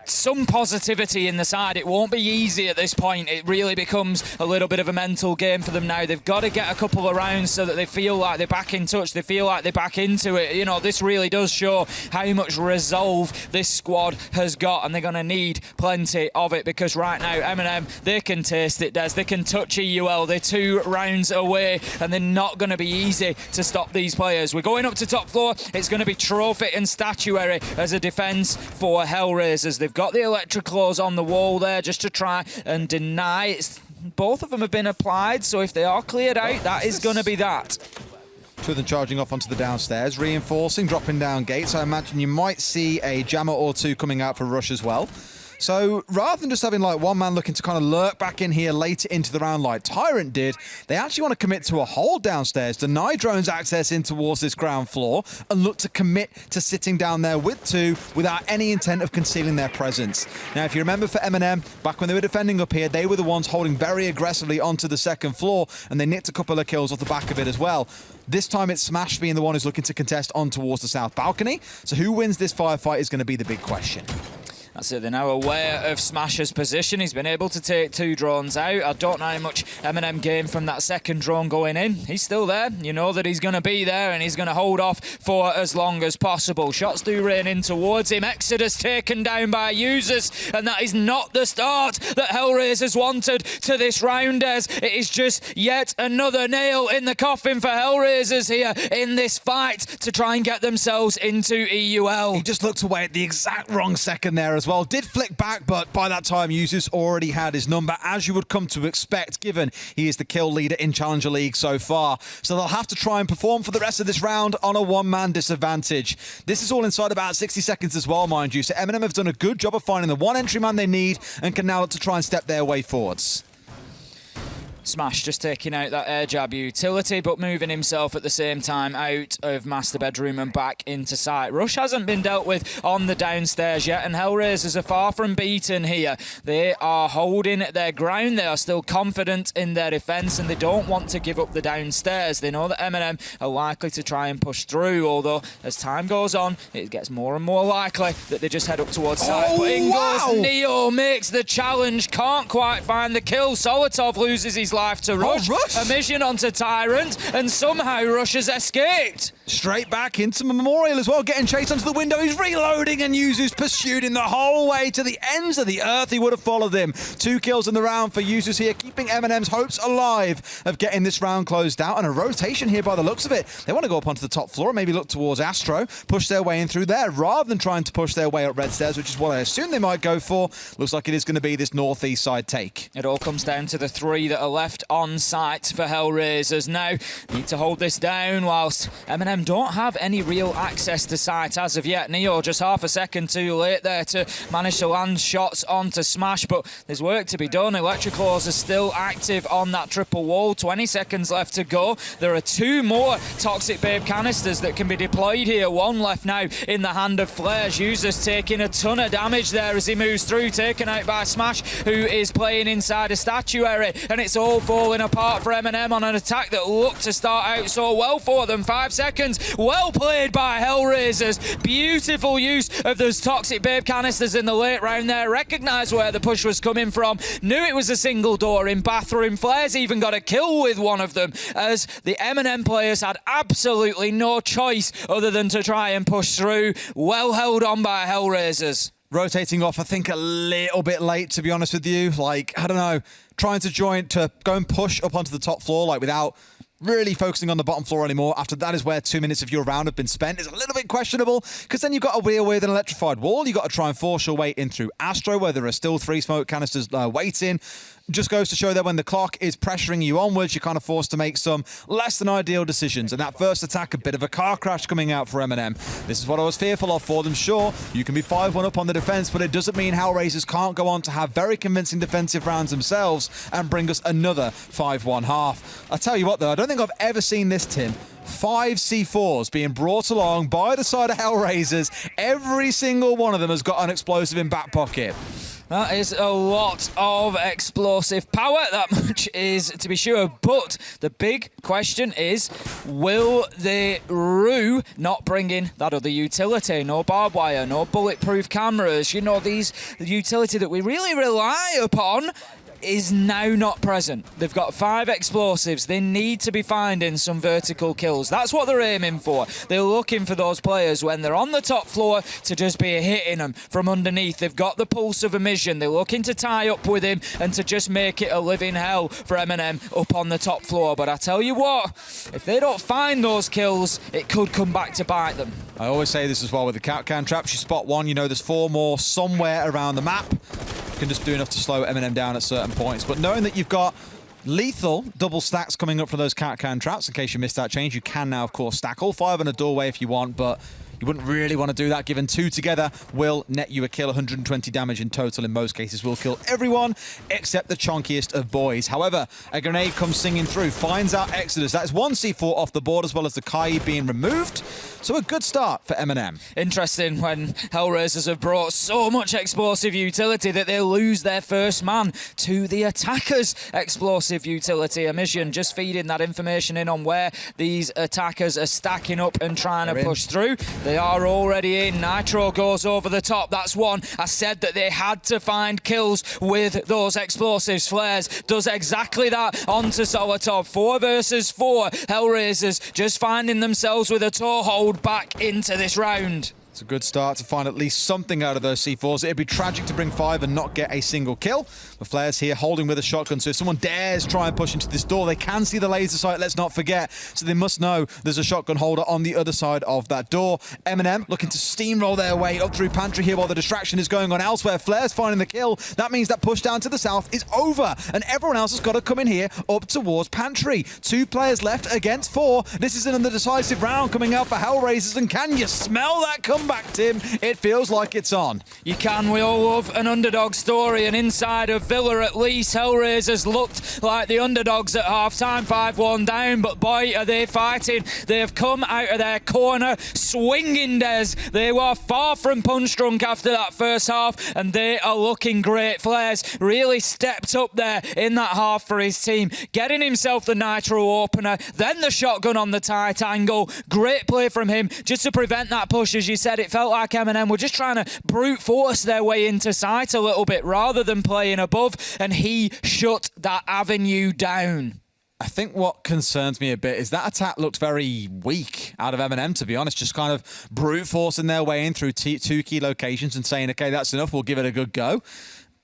Speaker 3: some positivity in the side. It won't be easy at this point. It really becomes a little bit of a mental game for them now. They've got to get a couple of rounds so that they feel like they're back in touch. They feel like they're back into it. You know, this really does show how much resolve this squad has got, and they're going to need plenty of it because right now, MNM, they can taste it, Des. They can touch EUL. They're 2 rounds away, and they're not going to be easy to stop these players. We're going up to top floor. It's going to be trophy and statuary as a defence for Hellraisers. They've got the electric claws on the wall there just to try and deny. Both of them have been applied, so if they are cleared out, that is going to be that.
Speaker 2: 2 of them charging off onto the downstairs, reinforcing, dropping down gates. I imagine you might see a jammer or 2 coming out for Rush as well. So rather than just having like one man looking to kind of lurk back in here later into the round like Tyrant did, they actually want to commit to a hold downstairs, deny drones access in towards this ground floor, and look to commit to sitting down there with 2 without any intent of concealing their presence. Now, if you remember for MNM, back when they were defending up here, they were the ones holding very aggressively onto the second floor, and they nicked a couple of kills off the back of it as well. This time it's Smash being the one who's looking to contest on towards the south balcony. So who wins this firefight is going to be the big question.
Speaker 3: That's it, they're now aware of Smasher's position. He's been able to take 2 drones out. I don't know how much MNM gained from that second drone going in. He's still there. You know that he's going to be there and he's going to hold off for as long as possible. Shots do rain in towards him. Exodus taken down by users, and that is not the start that Hellraisers wanted to this round, as it is just yet another nail in the coffin for Hellraisers here in this fight to try and get themselves into EUL.
Speaker 2: He just looked away at the exact wrong second there as well. Did flick back, but by that time, Users already had his number, as you would come to expect, given he is the kill leader in Challenger League so far. So they'll have to try and perform for the rest of this round on a one-man disadvantage. This is all inside about 60 seconds as well, mind you. So MNM have done a good job of finding the one entry man they need and can now look to try and step their way forwards.
Speaker 3: Smash just taking out that air jab utility, but moving himself at the same time out of master bedroom and back into sight. Rush hasn't been dealt with on the downstairs yet, and Hellraisers are far from beaten here. They are holding their ground. They are still confident in their defence, and they don't want to give up the downstairs. They know that MNM are likely to try and push through, although as time goes on, it gets more and more likely that they just head up towards sight. But in goes Neo, makes the challenge, can't quite find the kill. Solotov loses his life to Rush. A mission onto Tyrant, and somehow Rush has escaped.
Speaker 2: Straight back into Memorial as well, getting chased onto the window. He's reloading, and Yuzu's pursued him the whole way to the ends of the earth. He would have followed him. 2 kills in the round for Yuzu's here, keeping MNM's hopes alive of getting this round closed out. And a rotation here by the looks of it. They want to go up onto the top floor, maybe look towards Astro, push their way in through there, rather than trying to push their way up red stairs, which is what I assume they might go for. Looks like it is going to be this northeast side take.
Speaker 3: It all comes down to the 3 that are left. left on site for Hellraisers. Now, need to hold this down whilst MNM don't have any real access to site as of yet. Neo just half a second too late there to manage to land shots onto Smash, but there's work to be done. Electroclaws are still active on that triple wall. 20 seconds left to go. There are 2 more Toxic Babe canisters that can be deployed here. 1 left now in the hand of Flares. Users taking a ton of damage there as he moves through, taken out by Smash, who is playing inside a statuary, and it's all falling apart for MNM on an attack that looked to start out so well for them. 5 seconds, well played by Hellraisers. Beautiful use of those Toxic Babe canisters in the late round there. Recognised where the push was coming from, knew it was a single door in bathroom. Flares even got a kill with one of them, as the MNM players had absolutely no choice other than to try and push through. Well held on by Hellraisers.
Speaker 2: Rotating off, I think, a little bit late, to be honest with you. Like, I don't know, trying to go and push up onto the top floor, like, without really focusing on the bottom floor anymore. After that is where 2 minutes of your round have been spent. Is a little bit questionable, because then you've got to deal with an electrified wall. You've got to try and force your way in through Astro, where there are still 3 smoke canisters waiting. Just goes to show that when the clock is pressuring you onwards, you're kind of forced to make some less than ideal decisions. And that first attack, a bit of a car crash coming out for MNM. This is what I was fearful of for them. Sure, you can be 5-1 up on the defense, but it doesn't mean Hellraisers can't go on to have very convincing defensive rounds themselves and bring us another 5-1 half. I tell you what, though, I don't think I've ever seen this, Tim. 5 C4s being brought along by the side of Hellraisers. Every single one of them has got an explosive in back pocket.
Speaker 3: That is a lot of explosive power, that much is to be sure. But the big question is, will the Rue not bring in that other utility? No barbed wire, no bulletproof cameras. You know, these utility that we really rely upon is now not present. They've got 5 explosives. They need to be finding some vertical kills. That's what they're aiming for. They're looking for those players when they're on the top floor to just be hitting them from underneath. They've got the pulse of Emission. They're looking to tie up with him and to just make it a living hell for MNM up on the top floor. But I tell you what, if they don't find those kills, it could come back to bite them.
Speaker 2: I always say this as well with the can traps. You spot one, you know there's 4 more somewhere around the map. You can just do enough to slow MNM down at certain points. But knowing that you've got lethal double stacks coming up from those can traps, in case you missed that change, you can now, of course, stack all 5 on a doorway if you want, but you wouldn't really want to do that, given 2 together will net you a kill. 120 damage in total in most cases will kill everyone except the chonkiest of boys. However, a grenade comes singing through, finds out Exodus. That is 1 C4 off the board, as well as the Kai being removed. So a good start for MNM.
Speaker 3: Interesting when Hellraisers have brought so much explosive utility that they lose their first man to the attackers' explosive utility. Emission just feeding that information in on where these attackers are stacking up and trying to push through. They are already in. Nitro goes over the top. That's 1. I said that they had to find kills with those explosives. Flares does exactly that onto Solotov. 4 versus 4. Hellraisers just finding themselves with a toehold back into this round.
Speaker 2: It's a good start to find at least something out of those C4s. It'd be tragic to bring 5 and not get a single kill. The Flares here holding with a shotgun, so if someone dares try and push into this door, they can see the laser sight, let's not forget. So they must know there's a shotgun holder on the other side of that door. MNM looking to steamroll their way up through Pantry here while the distraction is going on elsewhere. Flares finding the kill. That means that push down to the south is over, and everyone else has got to come in here up towards Pantry. 2 players left against 4. This is another decisive round coming out for Hellraisers, and can you smell that comeback, Tim? It feels like it's on.
Speaker 3: You can. We all love an underdog story, and inside of Villa at least, Hellraisers looked like the underdogs at half-time, 5-1 down, but boy, are they fighting. They have come out of their corner swinging, Des. They were far from punch-drunk after that first half, and they are looking great. Flares really stepped up there in that half for his team, getting himself the Nitro opener, then the shotgun on the tight angle. Great play from him just to prevent that push. As you said, it felt like MNM were just trying to brute force their way into sight a little bit rather than playing above, and he shut that avenue down.
Speaker 2: I think what concerns me a bit is that attack looked very weak out of MNM, to be honest, just kind of brute forcing their way in through 2 key locations and saying, okay, that's enough, we'll give it a good go.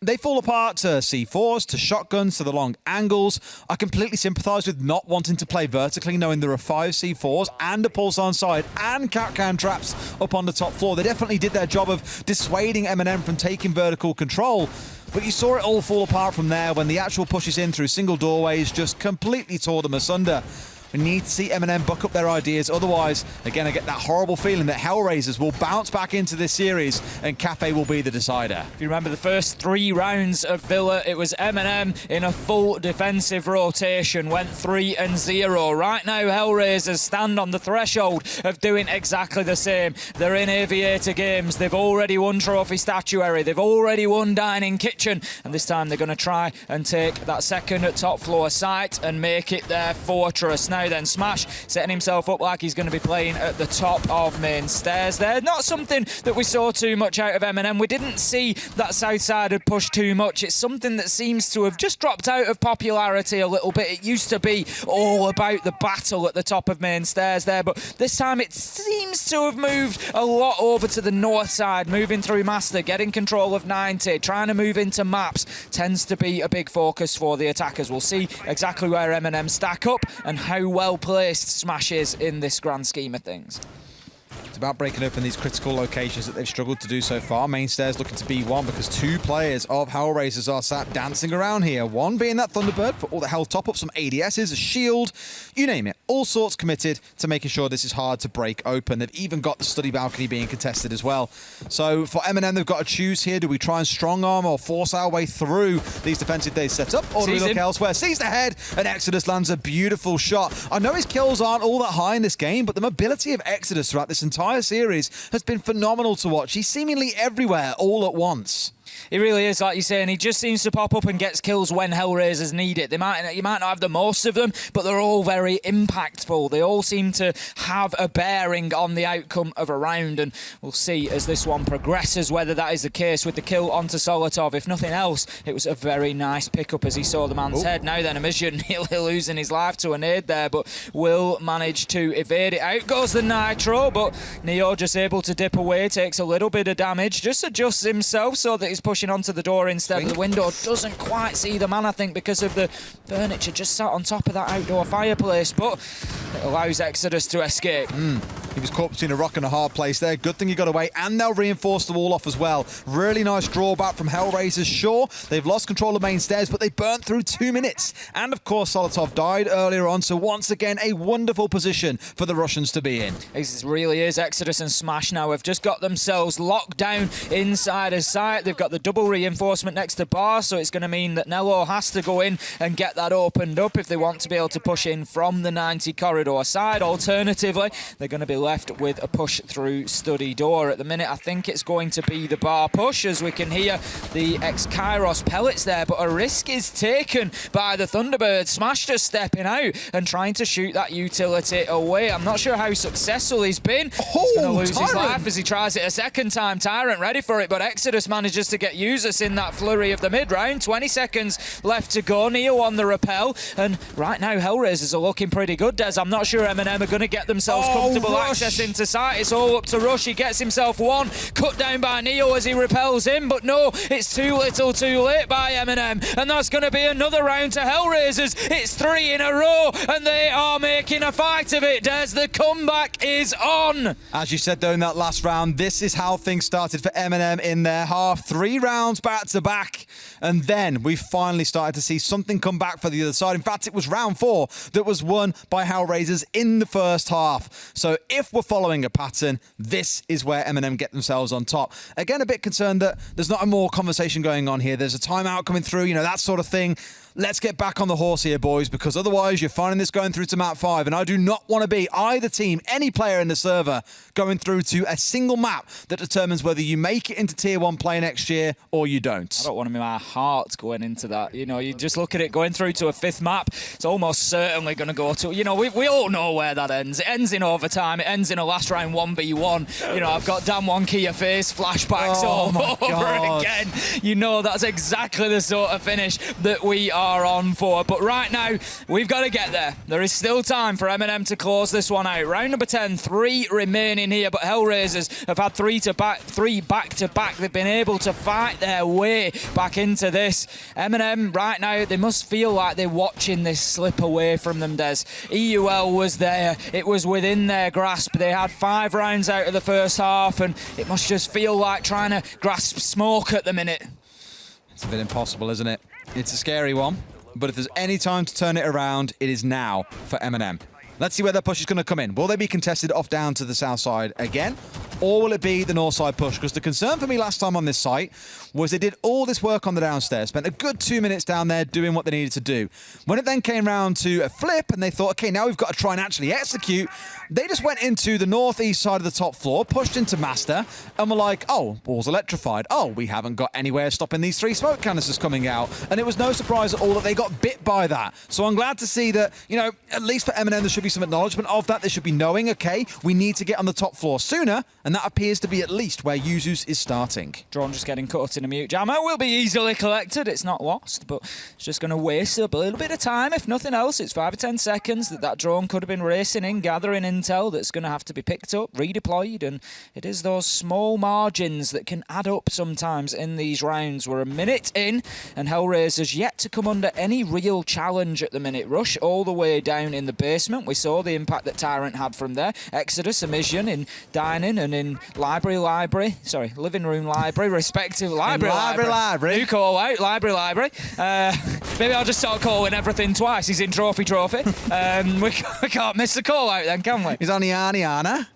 Speaker 2: They fall apart to C4s, to shotguns, to the long angles. I completely sympathise with not wanting to play vertically, knowing there are 5 C4s and a pulse on side and can traps up on the top floor. They definitely did their job of dissuading MNM from taking vertical control. But you saw it all fall apart from there when the actual pushes in through single doorways just completely tore them asunder. We need to see MNM buck up their ideas. Otherwise, again, I get that horrible feeling that Hellraisers will bounce back into this series and Cafe will be the decider.
Speaker 3: If you remember the first 3 rounds of Villa, it was MNM in a full defensive rotation, went 3-0. Right now, Hellraisers stand on the threshold of doing exactly the same. They're in Aviator games. They've already won Trophy Statuary. They've already won Dining Kitchen. And this time they're going to try and take that second top floor site and make it their fortress. Now then, Smash setting himself up like he's going to be playing at the top of main stairs there. Not something that we saw too much out of MNM. We didn't see that south side had pushed too much. It's something that seems to have just dropped out of popularity a little bit. It used to be all about the battle at the top of main stairs there, but this time it seems to have moved a lot over to the north side, moving through Master, getting control of 90, trying to move into maps. Tends to be a big focus for the attackers. We'll see exactly where MNM stack up and how well placed Smash is in this grand scheme of things.
Speaker 2: It's about breaking open these critical locations that they've struggled to do so far. Main stairs looking to be one because 2 players of Hellraisers are sat dancing around here. One being that Thunderbird for all the health top-ups, some ADSs, a shield, you name it. All sorts committed to making sure this is hard to break open. They've even got the study balcony being contested as well. So for MNM, they've got to choose here. Do we try and strong arm or force our way through these defensive days set up? Or do we look elsewhere? Sees the head, and Exodus lands a beautiful shot. I know his kills aren't all that high in this game, but the mobility of Exodus throughout this entire series has been phenomenal to watch. He's seemingly everywhere all at once.
Speaker 3: He really is, like you're saying. He just seems to pop up and gets kills when Hellraisers need it. You might not have the most of them, but they're all very impactful. They all seem to have a bearing on the outcome of a round, and we'll see as this one progresses whether that is the case with the kill onto Solotov. If nothing else, it was a very nice pickup as he saw the man's head. Now then, Amision nearly losing his life to a nade there, but will manage to evade it. Out goes the Nitro, but Neo just able to dip away, takes a little bit of damage, just adjusts himself so that he's pushing onto the door instead of the window. Doesn't quite see the man, I think, because of the furniture just sat on top of that outdoor fireplace, but it allows Exodus to escape.
Speaker 2: He was caught between a rock and a hard place there. Good thing he got away, and they'll reinforce the wall off as well. Really nice drawback from Hellraisers. Sure, they've lost control of main stairs, but they burnt through 2 minutes. And of course, Solotov died earlier on, so once again, a wonderful position for the Russians to be in.
Speaker 3: It really is. Exodus and Smash now have just got themselves locked down inside a site. They've got the double reinforcement next to bar, so it's going to mean that Nello has to go in and get that opened up if they want to be able to push in from the 90 corridor side. Alternatively, they're going to be left with a push through study door. At the minute, I think it's going to be the bar push, as we can hear the ex-Kairos pellets there, but a risk is taken by the Thunderbird. Smash just stepping out and trying to shoot that utility away. I'm not sure how successful he's been. He's going to lose his life as he tries it a second time. Tyrant ready for it, but Exodus manages to get Usus in that flurry of the mid-round. 20 seconds left to go. Neo on the rappel, and right now Hellraisers are looking pretty good, Des. I'm not sure MNM are going to get themselves comfortable access into site. It's all up to Rush. He gets himself one, cut down by Neo as he repels him, but no, it's too little too late by MNM, and that's going to be another round to Hellraisers. It's 3 in a row, and they are making a fight of it, Des. The comeback is on.
Speaker 2: As you said, though, in that last round, this is how things started for MNM in their half. 3 rounds back to back, and then we finally started to see something come back for the other side. In fact, it was round 4 that was won by Hellraisers in the first half. So if we're following a pattern, this is where MNM get themselves on top. Again, a bit concerned that there's not more conversation going on here. There's a timeout coming through, you know, that sort of thing. Let's get back on the horse here, boys, because otherwise you're finding this going through to map 5, and I do not want to be either team, any player in the server, going through to a single map that determines whether you make it into Tier 1 play next year or you don't.
Speaker 3: I don't want to be my heart going into that. You know, you just look at it going through to a 5th map, it's almost certainly going to go to, you know, we all know where that ends. It ends in overtime, it ends in a last round 1v1. You know, I've got damn wonky your face flashbacks all over again. You know, that's exactly the sort of finish that we are on for. But right now, we've got to get there. There is still time for MNM to close this one out. Round number 10, 3 remaining here, but Hellraisers have had 3 back-to-back. They've been able to fight their way back into this. MNM, right now, they must feel like they're watching this slip away from them, Des. EUL was there. It was within their grasp. They had 5 rounds out of the first half, and it must just feel like trying to grasp smoke at the minute.
Speaker 2: It's a bit impossible, isn't it? It's a scary one. But if there's any time to turn it around, it is now for MNM. Let's see where their push is going to come in. Will they be contested off down to the south side again? Or will it be the north side push? Because the concern for me last time on this site was they did all this work on the downstairs, spent a good 2 minutes down there doing what they needed to do. When it then came round to a flip and they thought, okay, now we've got to try and actually execute, they just went into the northeast side of the top floor, pushed into master, and were like, oh, wall's electrified. Oh, we haven't got any way of stopping these 3 smoke canisters coming out. And it was no surprise at all that they got bit by that. So I'm glad to see that, you know, at least for MNM, there should be some acknowledgement of that. They should be knowing, okay, we need to get on the top floor sooner, and that appears to be at least where Yuzu's is starting.
Speaker 3: Drone just getting caught in a mute jammer. Will be easily collected. It's not lost, but it's just going to waste a little bit of time. If nothing else, it's 5 or 10 seconds that drone could have been racing in, gathering intel that's going to have to be picked up, redeployed, and it is those small margins that can add up sometimes in these rounds. We're a minute in, and Hellraiser's yet to come under any real challenge at the minute. Rush all the way down in the basement. We saw the impact that Tyrant had from there. Exodus, Amision in dining and in living room library, respective library. New call out, library. Maybe I'll just start calling everything twice. He's in trophy. We can't miss the call out then, can we?
Speaker 2: He's on the Anna.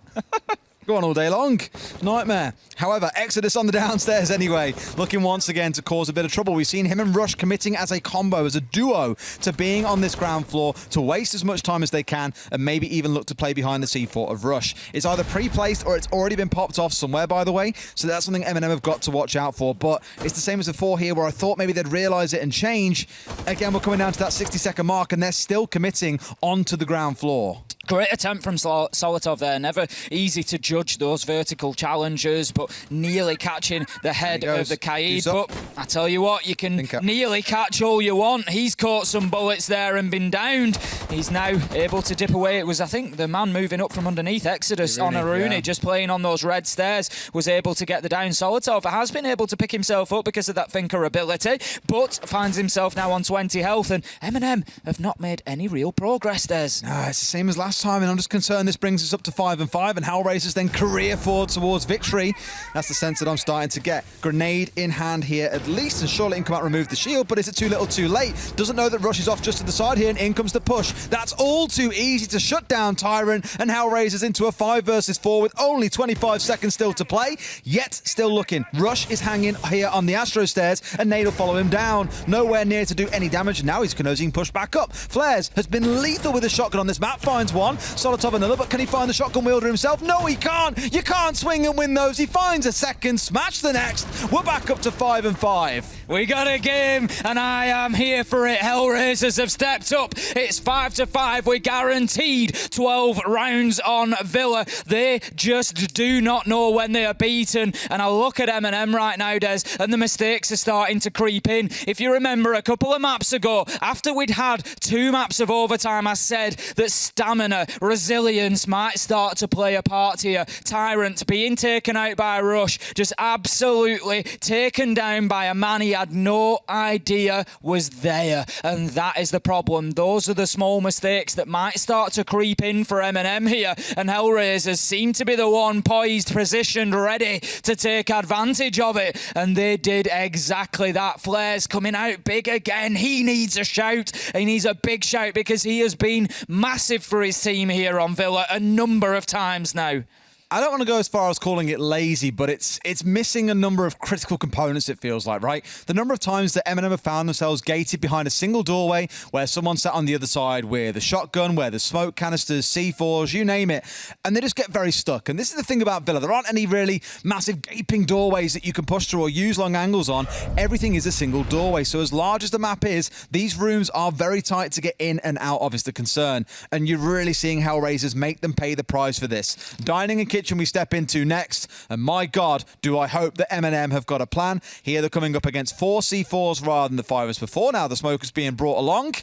Speaker 2: Go on all day long. Nightmare. However, Exodus on the downstairs anyway, looking once again to cause a bit of trouble. We've seen him and Rush committing as a combo, as a duo, to being on this ground floor, to waste as much time as they can, and maybe even look to play behind the C4 of Rush. It's either pre-placed or it's already been popped off somewhere, by the way, so that's something MNM have got to watch out for. But it's the same as before here, where I thought maybe they'd realise it and change. Again, we're coming down to that 60-second mark, and they're still committing onto the ground floor.
Speaker 3: Great attempt from Solotov there. Never easy to judge those vertical challengers, but nearly catching the head of the Kaid. But I tell you what, you can nearly catch all you want. He's caught some bullets there and been downed. He's now able to dip away. It was, I think, the man moving up from underneath Exodus on Aruni, just playing on those red stairs, was able to get the down. Solotov has been able to pick himself up because of that thinker ability, but finds himself now on 20 health, and MNM have not made any real progress, Des.
Speaker 2: It's the same as last time, and I'm just concerned this brings us up to 5 and 5, and Hellraisers then career forward towards victory. That's the sense that I'm starting to get. Grenade in hand here at least, and surely can come out and remove the shield, but is it too little too late? Doesn't know that Rush is off just to the side here, and in comes the push. That's all too easy to shut down Tyrant, and Hellraisers into a 5 versus 4 with only 25 seconds still to play, yet still looking. Rush is hanging here on the Astro stairs, and Nade will follow him down. Nowhere near to do any damage, and now he's Kanosian pushed back up. Flares has been lethal with a shotgun on this map, finds one. Solotov another, but can he find the shotgun wielder himself? No, he can't. You can't swing and win those. He finds a second, smash the next. We're back up to 5 and 5.
Speaker 3: We got a game, and I am here for it. Hellraisers have stepped up. It's 5 to 5. We're guaranteed 12 rounds on Villa. They just do not know when they are beaten. And I look at MNM right now, Des, and the mistakes are starting to creep in. If you remember a couple of maps ago, after we'd had 2 maps of overtime, I said that stamina, resilience might start to play a part here. Tyrant being taken out by Rush, just absolutely taken down by a man he had no idea was there. And that is the problem. Those are the small mistakes that might start to creep in for MNM here. And Hellraisers seem to be the one poised, positioned, ready to take advantage of it. And they did exactly that. Flares coming out big again. He needs a shout. He needs a big shout because he has been massive for his team here on Villa a number of times now.
Speaker 2: I don't want to go as far as calling it lazy, but it's missing a number of critical components, it feels like, right? The number of times that MNM have found themselves gated behind a single doorway where someone sat on the other side with a shotgun, where there's smoke canisters, C4s, you name it, and they just get very stuck. And this is the thing about Villa. There aren't any really massive gaping doorways that you can push through or use long angles on. Everything is a single doorway. So as large as the map is, these rooms are very tight to get in and out of is the concern. And you're really seeing Hellraisers make them pay the price for this. Dining and kitchen we step into next, and my God, do I hope that MNM have got a plan. Here they're coming up against 4 C4s rather than the 5 as before. Now the smoke is being brought along.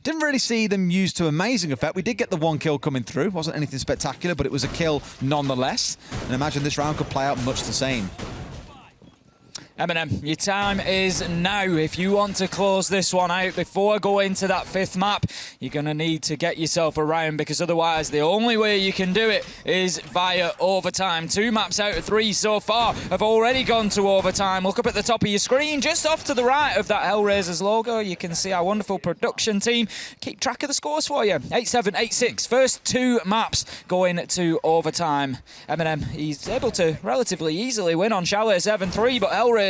Speaker 2: Didn't really see them used to amazing effect. We did get the 1 kill coming through. Wasn't anything spectacular, but it was a kill nonetheless. And imagine this round could play out much the same.
Speaker 3: M&M, your time is now. If you want to close this one out before going to that 5th map, you're going to need to get yourself around, because otherwise the only way you can do it is via overtime. 2 maps out of 3 so far have already gone to overtime. Look up at the top of your screen, just off to the right of that Hellraisers logo. You can see our wonderful production team keep track of the scores for you. 8-7, 8-6. First 2 maps going to overtime. M&M, he's able to relatively easily win on Chalet 7-3, but Hellraisers,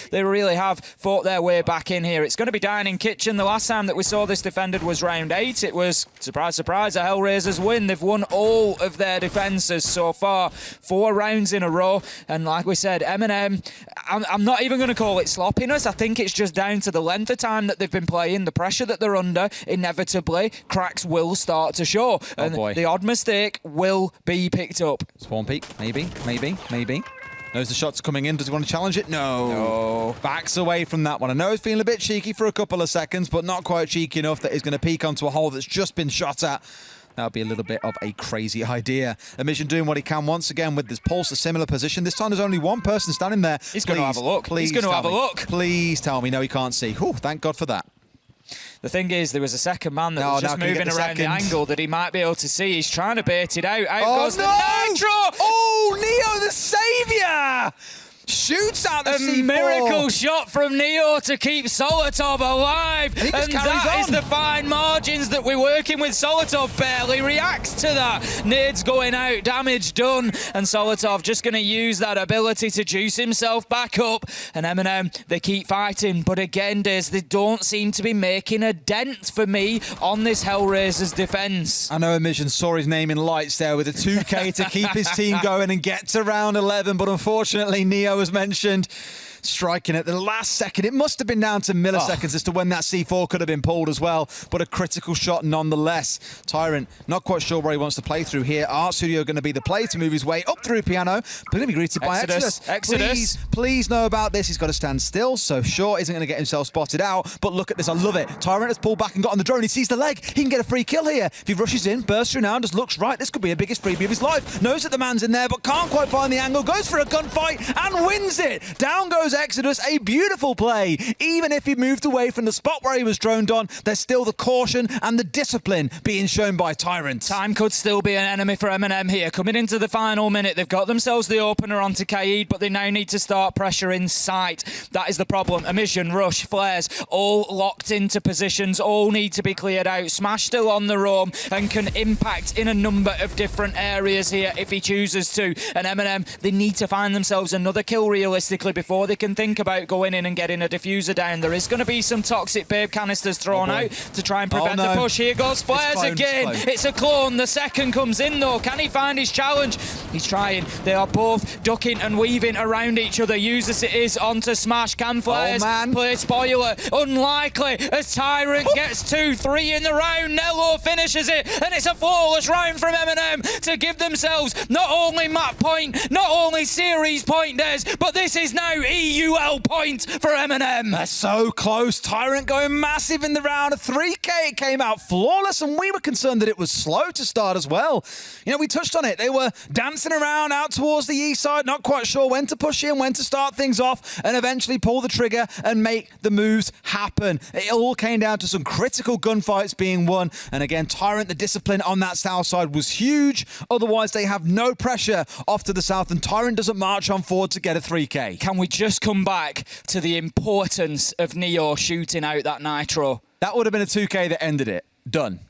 Speaker 3: they really have fought their way back in here. It's going to be Dining Kitchen. The last time that we saw this defended was round 8. It was, surprise, surprise, a Hellraisers win. They've won all of their defences so far, 4 rounds in a row. And like we said, M&M, I'm not even going to call it sloppiness. I think it's just down to the length of time that they've been playing, the pressure that they're under. Inevitably, cracks will start to show. And the odd mistake will be picked up.
Speaker 2: Spawn peek, maybe. Knows the shots are coming in. Does he want to challenge it? No. Backs away from that one. I know he's feeling a bit cheeky for a couple of seconds, but not quite cheeky enough that he's going to peek onto a hole that's just been shot at. That would be a little bit of a crazy idea. Emission doing what he can once again with this pulse, a similar position. This time there's only one person standing there.
Speaker 3: He's going to have a look. He's going to have a look.
Speaker 2: Please tell me. No, he can't see. Whew, thank God for that.
Speaker 3: The thing is, there was a second man that was just moving around the angle that he might be able to see. He's trying to bait it out. Out goes the Nitro!
Speaker 2: Oh, Neo the Saviour! Shoots out the C4.
Speaker 3: A miracle shot from Neo to keep Solotov alive.
Speaker 2: And
Speaker 3: that is the fine margins that we're working with. Solotov barely reacts to that. Nid's going out, damage done. And Solotov just going to use that ability to juice himself back up. And M&M, they keep fighting. But again, Diz, they don't seem to be making a dent for me on this Hellraisers defence.
Speaker 2: I know Emission saw his name in lights there with a 2K to keep his team going and get to round 11. But unfortunately, Neo was mentioned, striking at the last second. It must have been down to milliseconds as to when that C4 could have been pulled as well, but a critical shot nonetheless. Tyrant, not quite sure where he wants to play through here. Art Studio going to be the play to move his way up through Piano, but going to be greeted by Exodus. Please know about this. He's got to stand still, so Shaw isn't going to get himself spotted out, but look at this. I love it. Tyrant has pulled back and got on the drone. He sees the leg. He can get a free kill here. If he rushes in, bursts through now and just looks right, this could be the biggest freebie of his life. Knows that the man's in there, but can't quite find the angle. Goes for a gunfight and wins it. Down goes Exodus. A beautiful play. Even if he moved away from the spot where he was droned on, there's still the caution and the discipline being shown by Tyrant.
Speaker 3: Time could still be an enemy for M&M here. Coming into the final minute, they've got themselves the opener onto Kaid, but they now need to start pressure in sight. That is the problem. Emission, Rush, Flares, all locked into positions, all need to be cleared out. Smash still on the roam and can impact in a number of different areas here if he chooses to. And M&M, they need to find themselves another kill realistically before they can think about going in and getting a diffuser down. There is going to be some toxic babe canisters thrown out to try and prevent the push. Here goes Flares again. It's a clone. The second comes in though. Can he find his challenge? He's trying. They are both ducking and weaving around each other. Use as it is onto Smash. Can Flares play spoiler? Unlikely as Tyrant gets 2-3 in the round. Nello finishes it and it's a flawless round from M&M to give themselves not only map point, not only series point, Des, but this is now EUL point for M&M.
Speaker 2: They're so close. Tyrant going massive in the round of 3K. It came out flawless, and we were concerned that it was slow to start as well. You know, we touched on it. They were dancing around out towards the east side, not quite sure when to push in, when to start things off, and eventually pull the trigger and make the moves happen. It all came down to some critical gunfights being won, and again, Tyrant, the discipline on that south side was huge. Otherwise, they have no pressure off to the south, and Tyrant doesn't march on forward to get a 3K.
Speaker 3: Can we just come back to the importance of Neo shooting out that Nitro?
Speaker 2: That would have been a 2K that ended it. Done.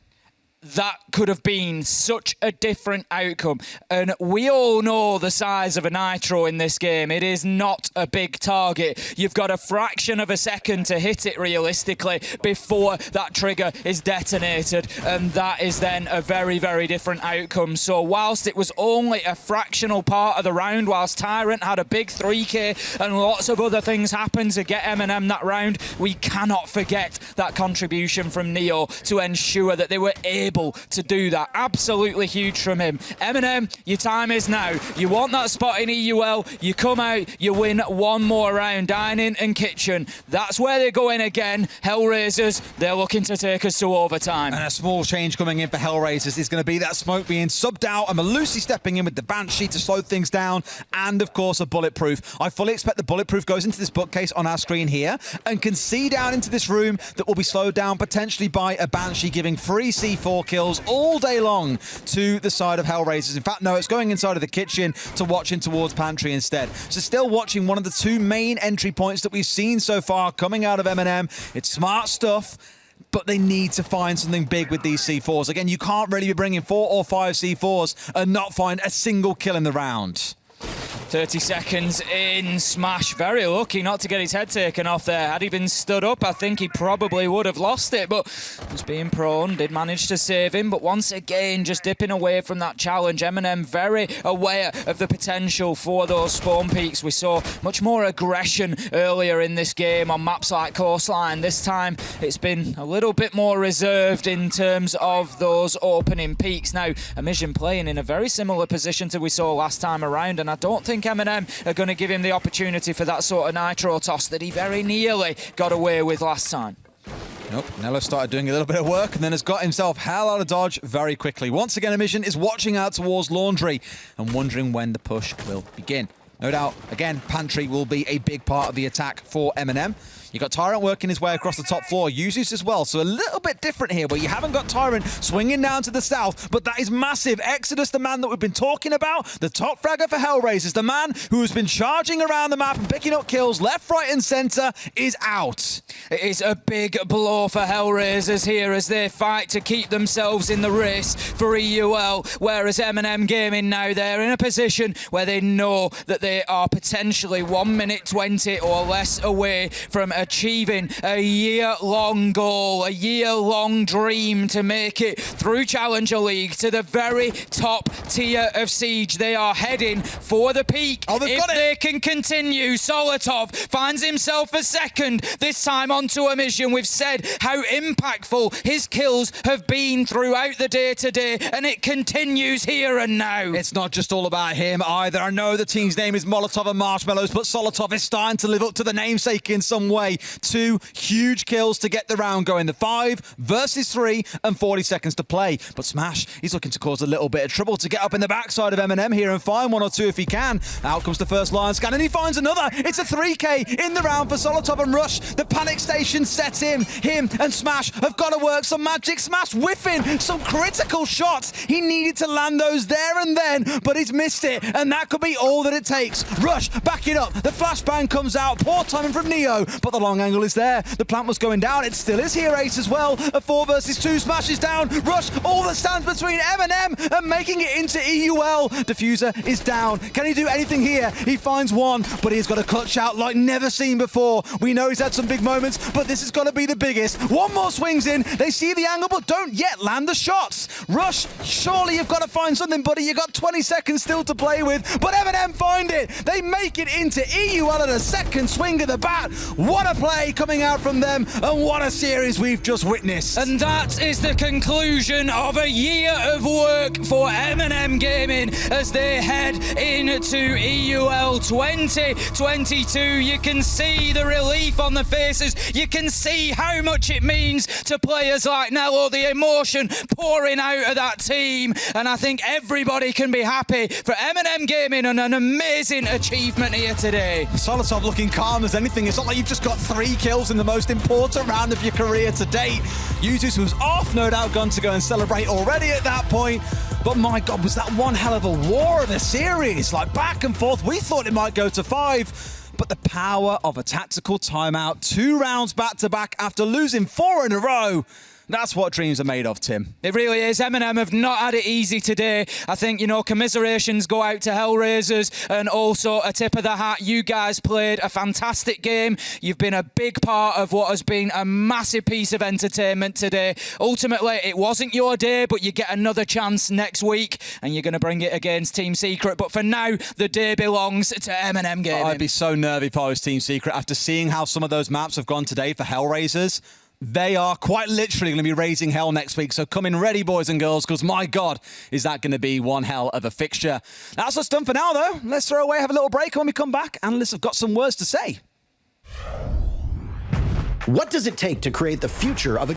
Speaker 3: That could have been such a different outcome. And we all know the size of a Nitro in this game. It is not a big target. You've got a fraction of a second to hit it realistically before that trigger is detonated. And that is then a very, very different outcome. So whilst it was only a fractional part of the round, whilst Tyrant had a big 3K and lots of other things happened to get M&M that round, we cannot forget that contribution from Neo to ensure that they were able able to do that. Absolutely huge from him. MNM, your time is now. You want that spot in EUL, you come out, you win one more round. Dining and Kitchen, that's where they're going again. Hellraisers, they're looking to take us to overtime.
Speaker 2: And a small change coming in for Hellraisers is going to be that Smoke being subbed out and Malusi stepping in with the Banshee to slow things down, and of course a Bulletproof. I fully expect the Bulletproof goes into this bookcase on our screen here and can see down into this room that will be slowed down potentially by a Banshee, giving free C4 kills all day long to the side of Hellraisers. In fact, no, it's going inside of the kitchen to watching towards Pantry instead. So still watching one of the two main entry points that we've seen so far coming out of MNM. It's smart stuff, but they need to find something big with these C4s. Again, you can't really be bringing 4 or 5 C4s and not find a single kill in the round.
Speaker 3: 30 seconds in. Smash very lucky not to get his head taken off there. Had he been stood up, I think he probably would have lost it, but was being prone, did manage to save him, but once again just dipping away from that challenge. MNM very aware of the potential for those spawn peaks. We saw much more aggression earlier in this game on maps like Coastline. This time it's been a little bit more reserved in terms of those opening peaks. Now, Amision playing in a very similar position to we saw last time around, and I don't think MNM are going to give him the opportunity for that sort of nitro toss that he very nearly got away with last time.
Speaker 2: Nope, Nello started doing a little bit of work and then has got himself hell out of dodge very quickly. Once again, Amision is watching out towards Laundry and wondering when the push will begin. No doubt, again, Pantry will be a big part of the attack for MNM. You got Tyrant working his way across the top floor, Yuzus as well, so a little bit different here, where you haven't got Tyrant swinging down to the south, but that is massive. Exodus, the man that we've been talking about, the top fragger for Hellraisers, the man who has been charging around the map and picking up kills left, right and centre, is out.
Speaker 3: It is a big blow for Hellraisers here as they fight to keep themselves in the race for EUL, whereas MNM Gaming now, they're in a position where they know that they are potentially 1 minute 20 or less away from achieving a year-long goal, a year-long dream to make it through Challenger League to the very top tier of Siege. They are heading for the peak.
Speaker 2: Oh, they've got it.
Speaker 3: They can continue, Solotov finds himself a second, this time onto a mission. We've said how impactful his kills have been throughout the day today, and it continues here and now.
Speaker 2: It's not just all about him either. I know the team's name is Molotov and Marshmallows, but Solotov is starting to live up to the namesake in some way. 2 huge kills to get the round going. The 5 versus 3 and 40 seconds to play. But Smash, he's looking to cause a little bit of trouble to get up in the backside of MNM here and find 1 or 2 if he can. Out comes the first Lion scan and he finds another. It's a 3K in the round for Solotov and Rush. The panic station sets him and Smash have got to work some magic. Smash whiffing some critical shots. He needed to land those there and then, but he's missed it, and that could be all that it takes. Rush, back it up. The flashbang comes out. Poor timing from Neo, but the long angle is there. The plant was going down. It still is here, Ace, as well. A 4 versus 2. Smash is down. Rush, all that stands between MNM and making it into EUL. Diffuser is down. Can he do anything here? He finds 1, but he's got a clutch out like never seen before. We know he's had some big moments, but this is going to be the biggest. 1 more swings in. They see the angle, but don't yet land the shots. Rush, surely you've got to find something, buddy. You've got 20 seconds still to play with, but MNM find it. They make it into EUL at a second swing of the bat. What a play coming out from them, and what a series we've just witnessed.
Speaker 3: And that is the conclusion of a year of work for MNM Gaming as they head into EUL 2022. You can see the relief on the faces. You can see how much it means to players like Nello, the emotion pouring out of that team. And I think everybody can be happy for MNM Gaming and an amazing achievement here today.
Speaker 2: Solotov looking calm as anything. It's not like you've just got 3 kills in the most important round of your career to date. Yuzus was off, no doubt gone to go and celebrate already at that point. But my God, was that one hell of a war of the series? Like back and forth. We thought it might go to 5. But the power of a tactical timeout, 2 rounds back-to-back after losing 4 in a row. That's what dreams are made of, Tim.
Speaker 3: It really is. MNM have not had it easy today. I think, commiserations go out to Hellraisers, and also a tip of the hat. You guys played a fantastic game. You've been a big part of what has been a massive piece of entertainment today. Ultimately, it wasn't your day, but you get another chance next week, and you're going to bring it against Team Secret. But for now, the day belongs to MNM Gaming.
Speaker 2: I'd be so nervy if I was Team Secret after seeing how some of those maps have gone today for Hellraisers. They are quite literally going to be raising hell next week, so come in ready, boys and girls, because my God, is that going to be one hell of a fixture. That's us done for now, though. Let's throw away, have a little break, and when we come back, analysts have got some words to say.
Speaker 4: What does it take to create the future of a